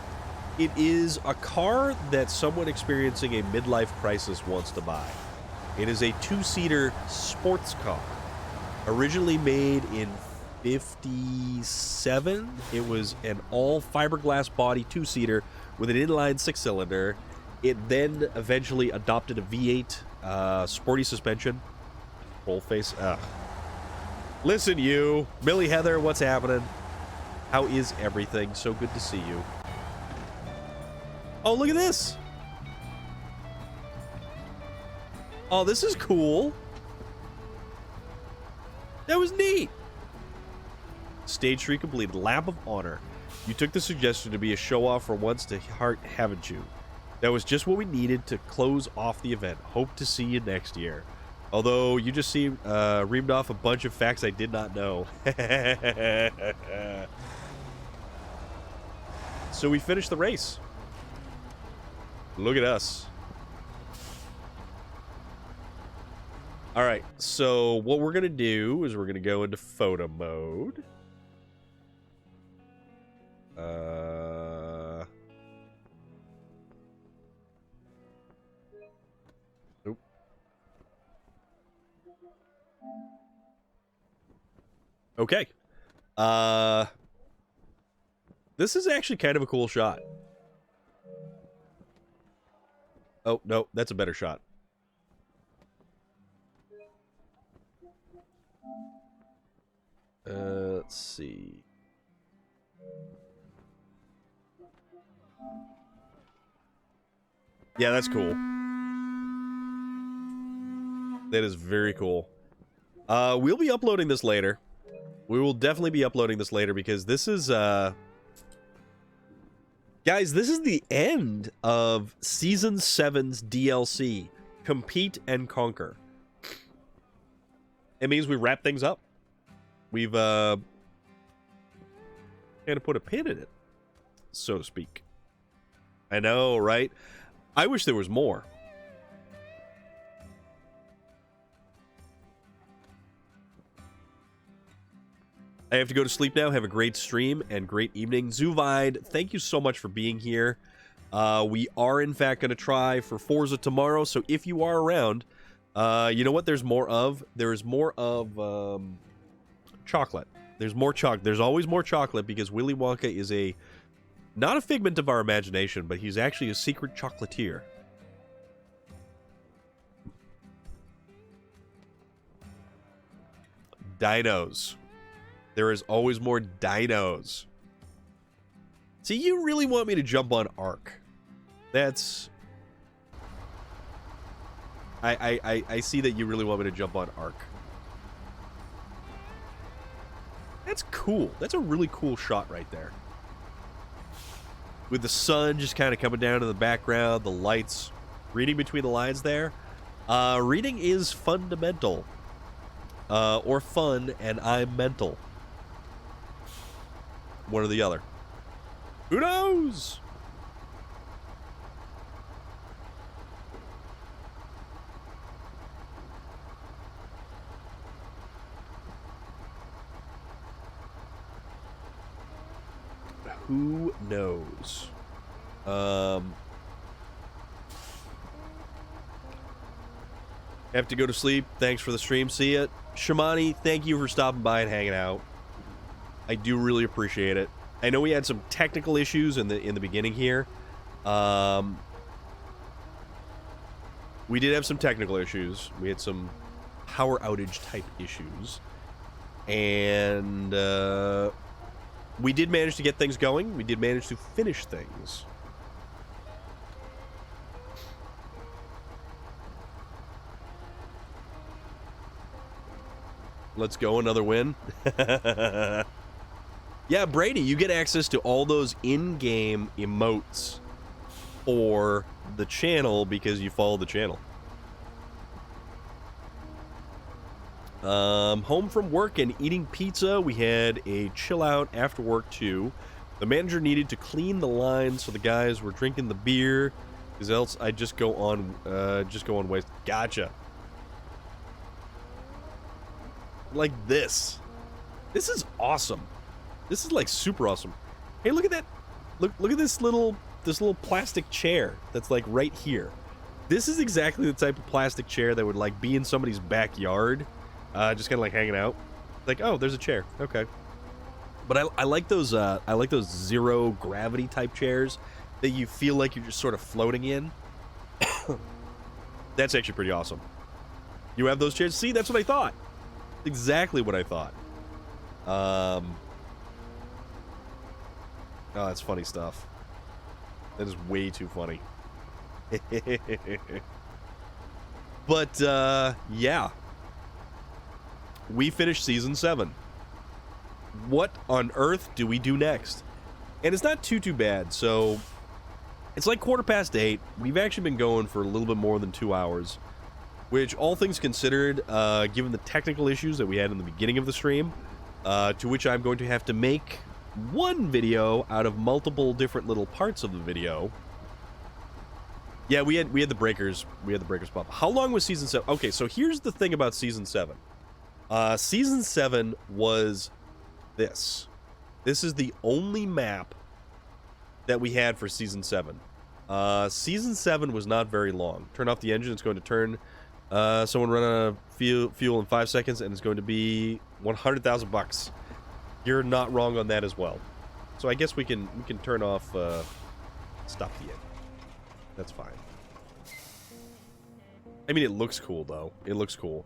It is a car that someone experiencing a midlife crisis wants to buy. It is a two-seater sports car. Originally made in 57, it was an all-fiberglass body two-seater with an inline 6-cylinder. It then eventually adopted a V8 sporty suspension. Full face. Listen, you. Millie Heather, what's happening? How is everything? So good to see you. Oh, look at this. Oh, this is cool. That was neat. Stage 3 completed. Lap of Honor. You took the suggestion to be a show-off for once to heart, haven't you? That was just what we needed to close off the event. Hope to see you next year. Although, you just reamed off a bunch of facts I did not know. So we finished the race. Look at us. Alright, so what we're going to do is we're going to go into photo mode. Oop. Okay. This is actually kind of a cool shot. Oh, no, that's a better shot. Let's see. Yeah, that's cool. That is very cool. We'll be uploading this later. We will definitely be uploading this later because this is, guys, this is the end of Season 7's DLC, Compete and Conquer. It means we wrap things up. We've, kind of put a pin in it, so to speak. I know, right? I wish there was more. I have to go to sleep now. Have a great stream and great evening. Zuvide, thank you so much for being here. We are, in fact, going to try for Forza tomorrow, so if you are around, you know what there's more of? There's more of chocolate. There's more chocolate. There's always more chocolate because Willy Wonka is not a figment of our imagination, but he's actually a secret chocolatier. Dinos. There is always more dinos. See, you really want me to jump on Ark. That's I see that you really want me to jump on Ark. That's cool. That's a really cool shot right there. With the sun just kind of coming down in the background, the lights, reading between the lines there. Reading is fundamental. Or fun, and I'm mental. One or the other. Who knows? Who knows? Have to go to sleep. Thanks for the stream. See ya. Shamani, thank you for stopping by and hanging out. I do really appreciate it. I know we had some technical issues in the beginning here. We did have some technical issues. We had some power outage type issues. And we did manage to get things going. We did manage to finish things. Let's go, another win. Yeah, Brady, you get access to all those in-game emotes for the channel because you follow the channel. Home from work and eating pizza. We had a chill out after work too. The manager needed to clean the line, so the guys were drinking the beer, because else I'd just go on waste. Gotcha. Like this. This is awesome. This is like super awesome. Hey, look at that. Look at this little plastic chair that's like right here. This is exactly the type of plastic chair that would like be in somebody's backyard, just kind of like hanging out. Like, oh, there's a chair. Okay. But I like those zero gravity type chairs that you feel like you're just sort of floating in. That's actually pretty awesome. You have those chairs? See, that's what I thought. Exactly what I thought. Oh, that's funny stuff. That is way too funny. But, yeah. We finished Season 7. What on earth do we do next? And it's not too bad, so... It's like 8:15. We've actually been going for a little bit more than 2 hours. Which, all things considered, given the technical issues that we had in the beginning of the stream, to which I'm going to have to make one video out of multiple different little parts of the video. Yeah, we had the breakers. We had the breakers pop. How long was Season 7? Okay, so here's the thing about Season 7. Season 7 was this. This is the only map that we had for Season 7. Season 7 was not very long. Turn off the engine. It's going to turn... someone run out of fuel in 5 seconds, and it's going to be 100,000 bucks. You're not wrong on that as well. So I guess we can turn off, stop the engine. That's fine. I mean, it looks cool, though. It looks cool.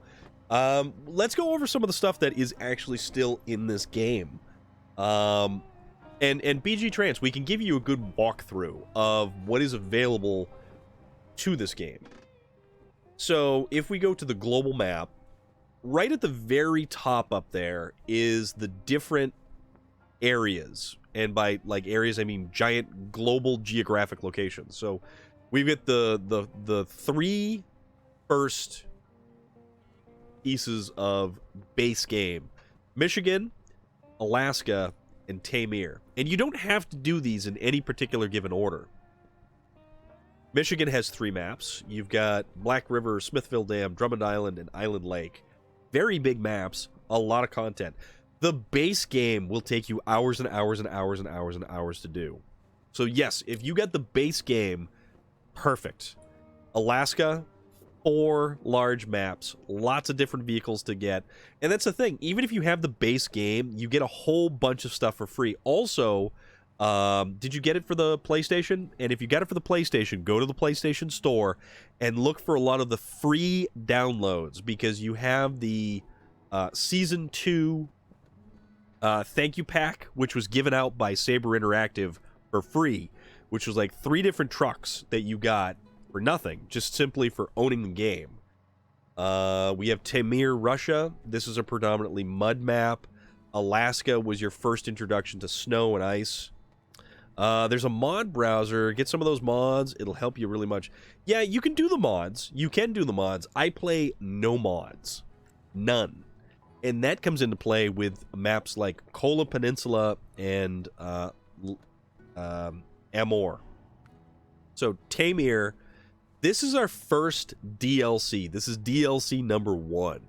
Let's go over some of the stuff that is actually still in this game. And BG Trance, we can give you a good walkthrough of what is available to this game. So, if we go to the global map, right at the very top up there is the different areas. And by, like, areas, I mean giant global geographic locations. So, we've got the 3 first pieces of base game. Michigan, Alaska, and Tamir. And you don't have to do these in any particular given order. Michigan has 3 maps. You've got Black River, Smithville Dam, Drummond Island, and Island Lake. Very big maps, a lot of content. The base game will take you hours and hours and hours and hours and hours to do. So yes, if you get the base game, perfect. Alaska, 4 large maps, lots of different vehicles to get. And that's the thing, even if you have the base game, you get a whole bunch of stuff for free. Also... did you get it for the PlayStation? And if you got it for the PlayStation, go to the PlayStation Store and look for a lot of the free downloads, because you have the Season 2 thank you pack, which was given out by Saber Interactive for free, which was like 3 different trucks that you got for nothing, just simply for owning the game. We have Taimyr, Russia. This is a predominantly mud map. Alaska was your first introduction to snow and ice. There's a mod browser. Get some of those mods. It'll help you really much. Yeah, you can do the mods. You can do the mods. I play no mods. None. And that comes into play with maps like Kola Peninsula and Amur. So Taimyr, this is our first DLC. This is DLC number 1.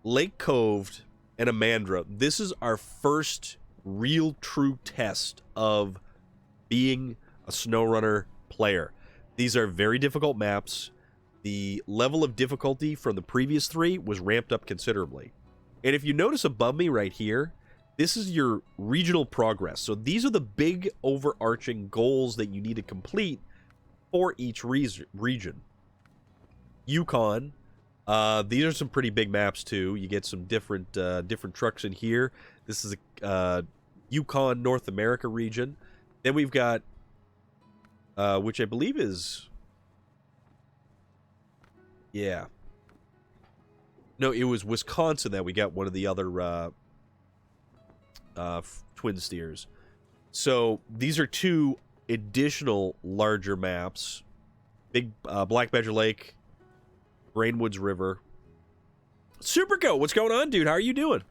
Lake Cove and Amandra. This is our first real true test of being a SnowRunner player. These are very difficult maps. The level of difficulty from the previous 3 was ramped up considerably. And if you notice above me right here, this is your regional progress. So these are the big overarching goals that you need to complete for each region. Yukon. These are some pretty big maps too. You get some different trucks in here. This is a Yukon North America region. Then we've got, which I believe is, yeah. No, it was Wisconsin that we got one of the other twin steers. So these are 2 additional larger maps. Big Black Badger Lake, Grainwoods River. Superco, what's going on, dude? How are you doing?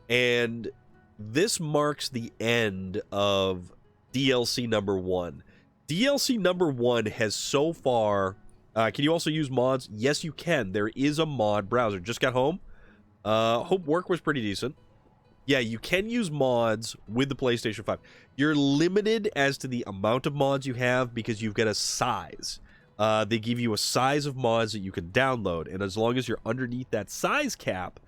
And this marks the end of DLC number 1. DLC number 1 has so far... can you also use mods? Yes, you can. There is a mod browser. Just got home. Hope work was pretty decent. Yeah, you can use mods with the PlayStation 5. You're limited as to the amount of mods you have because you've got a size. They give you a size of mods that you can download, and as long as you're underneath that size cap,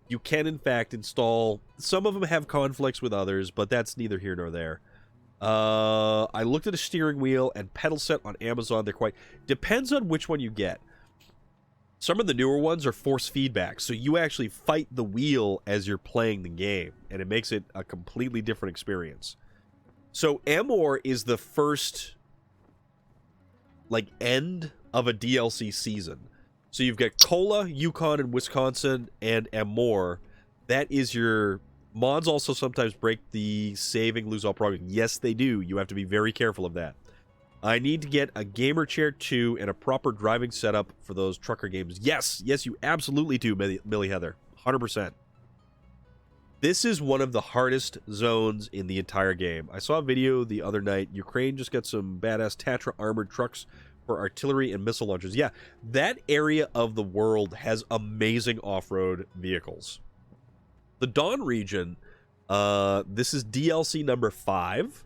you can in fact install. Some of them have conflicts with others, but that's neither here nor there. I looked at a steering wheel and pedal set on Amazon. They're quite... Depends on which one you get. Some of the newer ones are force feedback, so you actually fight the wheel as you're playing the game, and it makes it a completely different experience. So Amur is the first, like, end of a DLC season. So you've got Kola, Yukon, and Wisconsin, and Amur. That is your... Mods also sometimes break the saving, lose all progress. Yes, they do. You have to be very careful of that. I need to get a gamer chair 2 and a proper driving setup for those trucker games. Yes, yes, you absolutely do, Millie Heather. 100%. This is one of the hardest zones in the entire game. I saw a video the other night. Ukraine just got some badass Tatra armored trucks for artillery and missile launchers. Yeah, that area of the world has amazing off-road vehicles. The Dawn region, this is DLC number 5.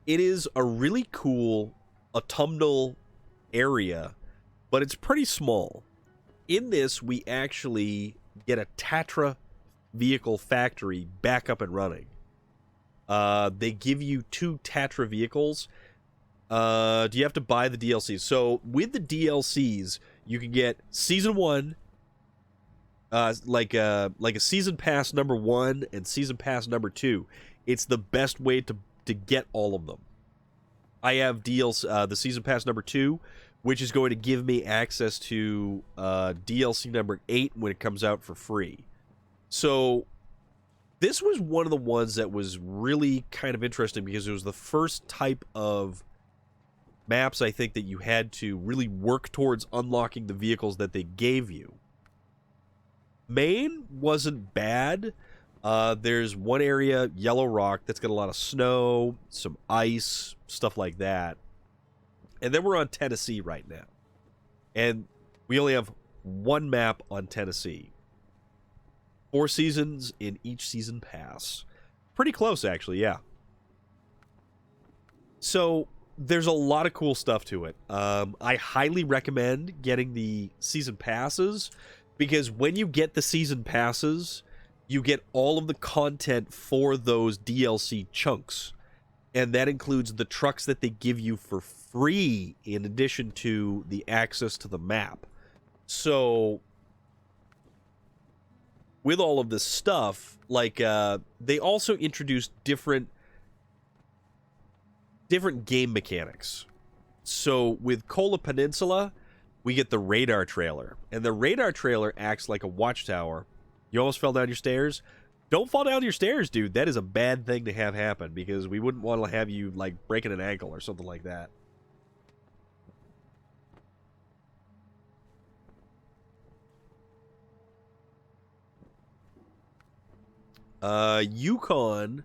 It is a really cool autumnal area, but it's pretty small. In this, we actually get a Tatra vehicle factory back up and running. They give you 2 Tatra vehicles. Do you have to buy the DLCs? So with the DLCs, you can get Season 1, like a Season Pass number 1 and Season Pass number 2. It's the best way to get all of them. I have the Season Pass number 2, which is going to give me access to DLC number 8 when it comes out for free. So this was one of the ones that was really kind of interesting because it was the first type of maps, I think, that you had to really work towards unlocking the vehicles that they gave you. Maine wasn't bad. There's one area, Yellow Rock, that's got a lot of snow, some ice, stuff like that. And then we're on Tennessee right now. And we only have one map on Tennessee. 4 seasons in each season pass. Pretty close, actually, yeah. So there's a lot of cool stuff to it. I highly recommend getting the season passes, because when you get the season passes, you get all of the content for those DLC chunks. And that includes the trucks that they give you for free in addition to the access to the map. So with all of this stuff, like, they also introduced different game mechanics. So with Kola Peninsula, we get the radar trailer. And the radar trailer acts like a watchtower. You almost fell down your stairs. Don't fall down your stairs, dude. That is a bad thing to have happen, because we wouldn't want to have you, like, breaking an ankle or something like that. Yukon,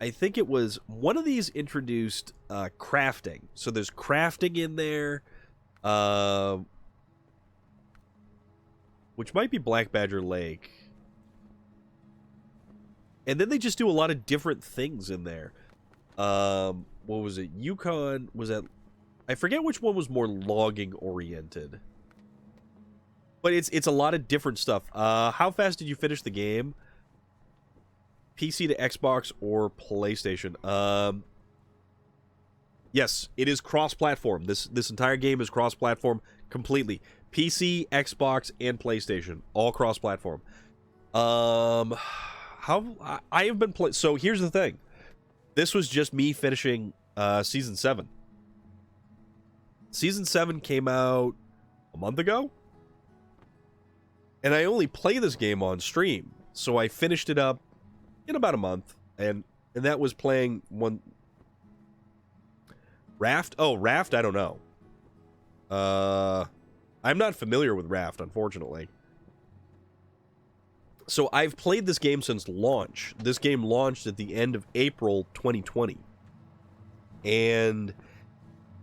I think it was one of these introduced crafting. So there's crafting in there, which might be Black Badger Lake. And then they just do a lot of different things in there. What was it? Yukon, was that... I forget which one was more logging oriented. But it's a lot of different stuff. How fast did you finish the game? PC to Xbox or PlayStation? Yes, it is cross-platform. This entire game is cross-platform completely. PC, Xbox, and PlayStation, all cross-platform. I have been playing. So here's the thing. This was just me finishing Season 7. Season 7 came out a month ago? And I only play this game on stream, so I finished it up in about a month, and that was playing one... Raft? Oh, Raft? I don't know. I'm not familiar with Raft, unfortunately. So I've played this game since launch. This game launched at the end of April 2020. And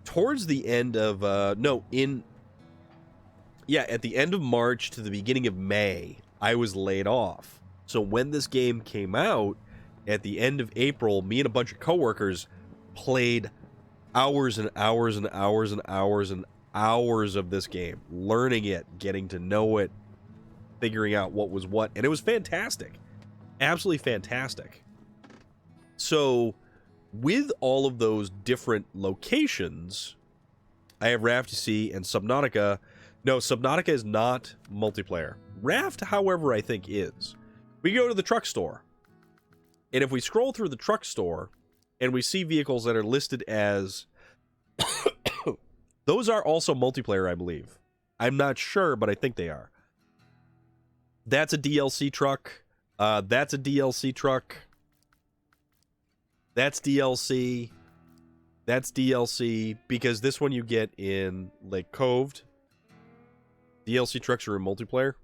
towards the end of... at the end of March to the beginning of May, I was laid off. So when this game came out, at the end of April, me and a bunch of coworkers played hours and hours and hours and hours and hours of this game, learning it, getting to know it, figuring out what was what, and it was fantastic. Absolutely fantastic. So, with all of those different locations, I have Raft to Sea and Subnautica. No, Subnautica is not multiplayer. Raft, however, I think is. We go to the truck store, and if we scroll through the truck store, and we see vehicles that are listed as... those are also multiplayer, I believe. I'm not sure, but I think they are. That's a DLC truck. That's a DLC truck. That's DLC. That's DLC, because this one you get in Lake Cove. DLC trucks are in multiplayer.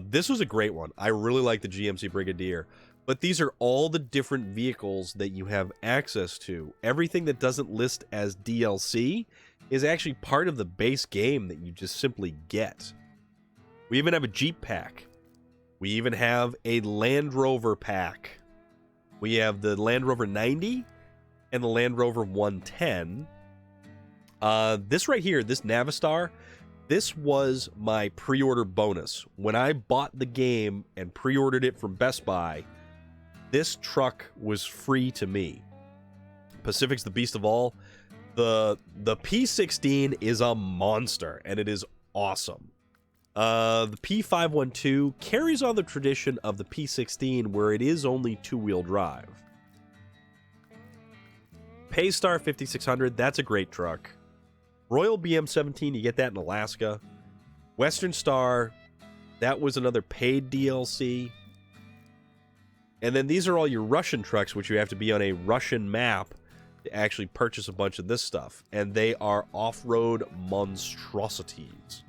This was a great one. I really like the GMC Brigadier. But these are all the different vehicles that you have access to. Everything that doesn't list as DLC is actually part of the base game that you just simply get. We even have a Jeep pack. We even have a Land Rover pack. We have the Land Rover 90 and the Land Rover 110. This right here, this Navistar, this was my pre-order bonus. When I bought the game and pre-ordered it from Best Buy, this truck was free to me. Pacific's the beast of all. The P16 is a monster, and it is awesome. The P512 carries on the tradition of the P16, where it is only two-wheel drive. Paystar 5600, that's a great truck. Royal BM17, you get that in Alaska. Western Star, that was another paid DLC. And then these are all your Russian trucks, which you have to be on a Russian map to actually purchase a bunch of this stuff. And they are off-road monstrosities.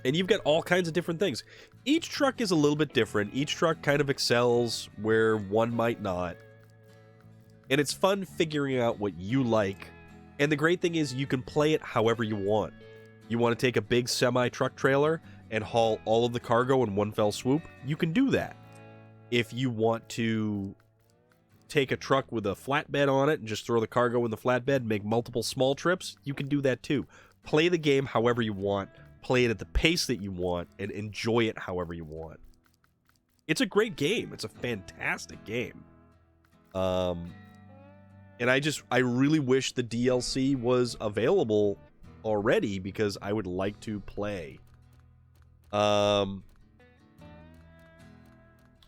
And you've got all kinds of different things. Each truck is a little bit different. Each truck kind of excels where one might not. And it's fun figuring out what you like. And the great thing is you can play it however you want. You want to take a big semi-truck trailer and haul all of the cargo in one fell swoop? You can do that. If you want to take a truck with a flatbed on it and just throw the cargo in the flatbed, make multiple small trips, you can do that too. Play the game however you want, play it at the pace that you want, and enjoy it however you want. It's a great game. It's a fantastic game. And I really wish the DLC was available already, because I would like to play.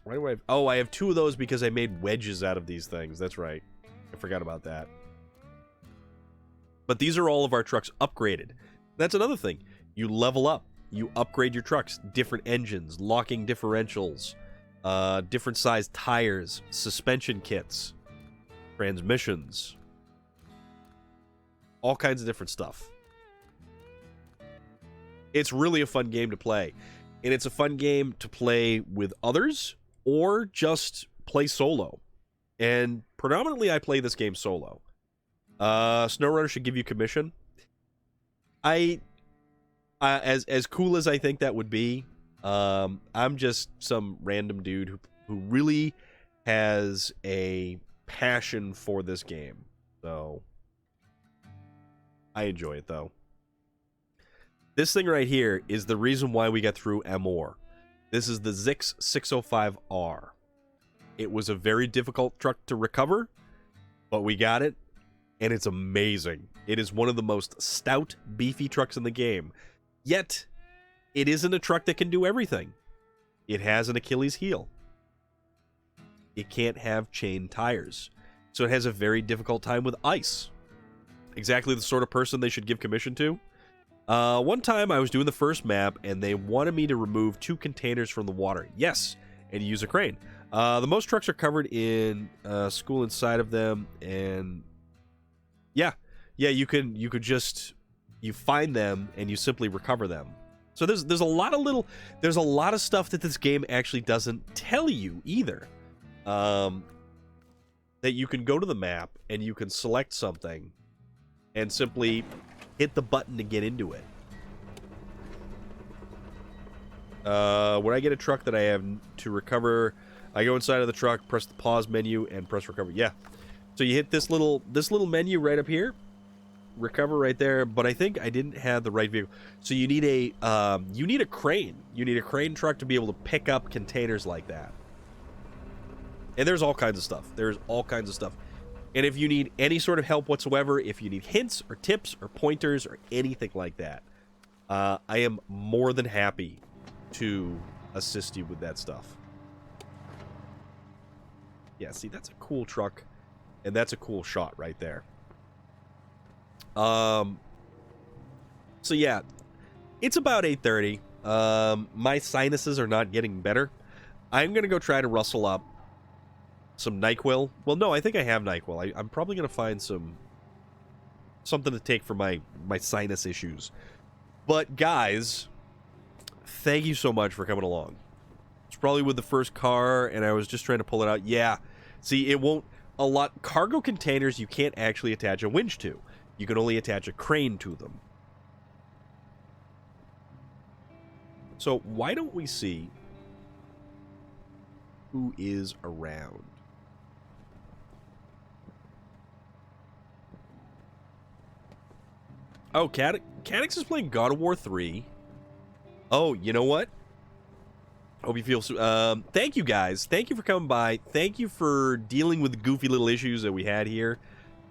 Why do I have... Oh, I have two of those because I made wedges out of these things. That's right. I forgot about that. But these are all of our trucks upgraded. That's another thing. You level up. You upgrade your trucks. Different engines, locking differentials, different sized tires, suspension kits, transmissions, all kinds of different stuff. It's really a fun game to play. And it's a fun game to play with others or just play solo. And predominantly I play this game solo. SnowRunner should give you commission. As cool as I think that would be, I'm just some random dude who really has a passion for this game. So I enjoy it though. This thing right here is the reason why we got through MOR. This is the Zix 605R. It was a very difficult truck to recover, but we got it, and it's amazing. It is one of the most stout, beefy trucks in the game. Yet, it isn't a truck that can do everything. It has an Achilles heel. It can't have chain tires. So it has a very difficult time with ice. Exactly the sort of person they should give commission to. One time I was doing the first map, and they wanted me to remove 2 containers from the water. Yes, and use a crane. The most trucks are covered in school inside of them, and yeah, you could just find them and you simply recover them. So there's a lot of stuff that this game actually doesn't tell you either. That you can go to the map and you can select something and simply hit the button to get into it. When I get a truck that I have to recover, I go inside of the truck, press the pause menu, and press recover. Yeah. So you hit this little menu right up here, recover right there. But I think I didn't have the right vehicle. So you need a crane. You need a crane truck to be able to pick up containers like that. And there's all kinds of stuff. There's all kinds of stuff. And if you need any sort of help whatsoever, if you need hints or tips or pointers or anything like that, I am more than happy to assist you with that stuff. Yeah, see, that's a cool truck, and that's a cool shot right there. So yeah, it's about 8:30. My sinuses are not getting better. I'm gonna go try to rustle up some NyQuil. Well, no, I think I have NyQuil. I'm probably gonna find something to take for my sinus issues. But guys, thank you so much for coming along. It's probably with the first car, and I was just trying to pull it out. Yeah, see, it won't. A lot cargo containers you can't actually attach a winch to. You can only attach a crane to them. So why don't we see who is around? Oh, Cadix is playing God of War 3. Oh, you know what? Hope you feel... thank you, guys. Thank you for coming by. Thank you for dealing with the goofy little issues that we had here.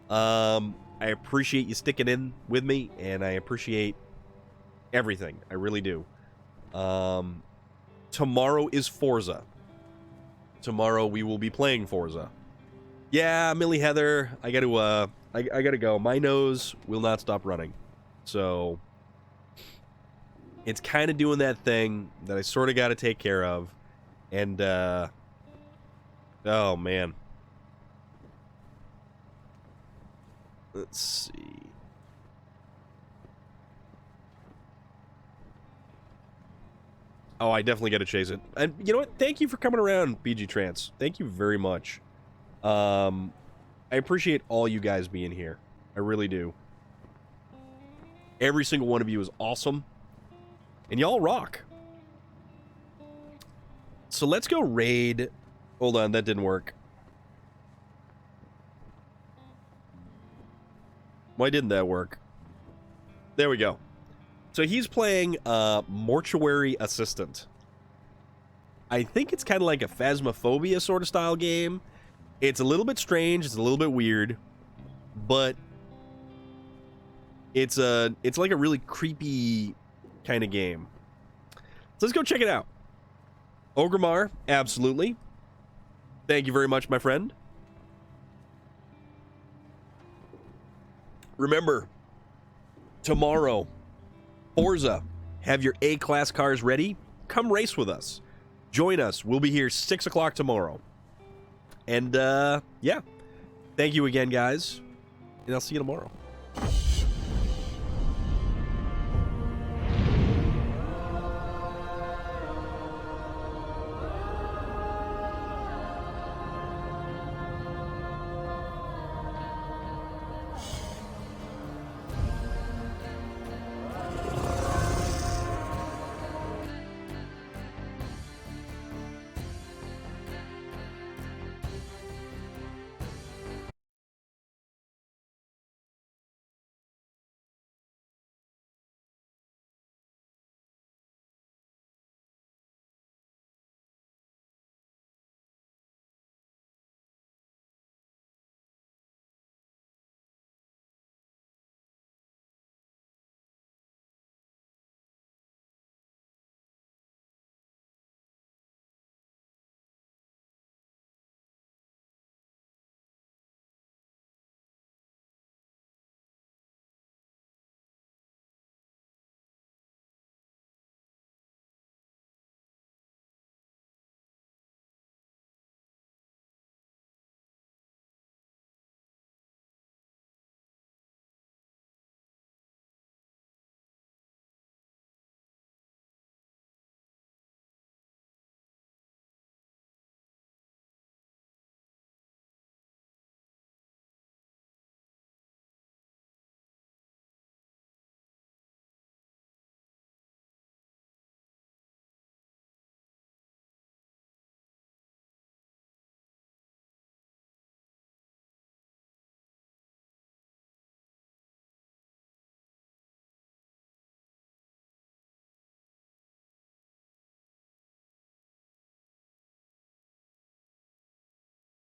I appreciate you sticking in with me, and I appreciate everything. I really do. Tomorrow is Forza. Tomorrow we will be playing Forza. Yeah, Millie Heather, I gotta go. My nose will not stop running. So it's kind of doing that thing that I sort of got to take care of. And, oh, man. Let's see. Oh, I definitely got to chase it. And you know what? Thank you for coming around, BG Trance. Thank you very much. I appreciate all you guys being here. I really do. Every single one of you is awesome. And y'all rock. So let's go raid. Hold on, that didn't work. Why didn't that work? There we go. So he's playing Mortuary Assistant. I think it's kind of like a Phasmophobia sort of style game. It's a little bit strange, it's a little bit weird, but it's like a really creepy kind of game. So let's go check it out. Ogremar, absolutely. Thank you very much, my friend. Remember, tomorrow, Forza, have your A-class cars ready. Come race with us. Join us. We'll be here 6 o'clock tomorrow. And, yeah. Thank you again, guys. And I'll see you tomorrow.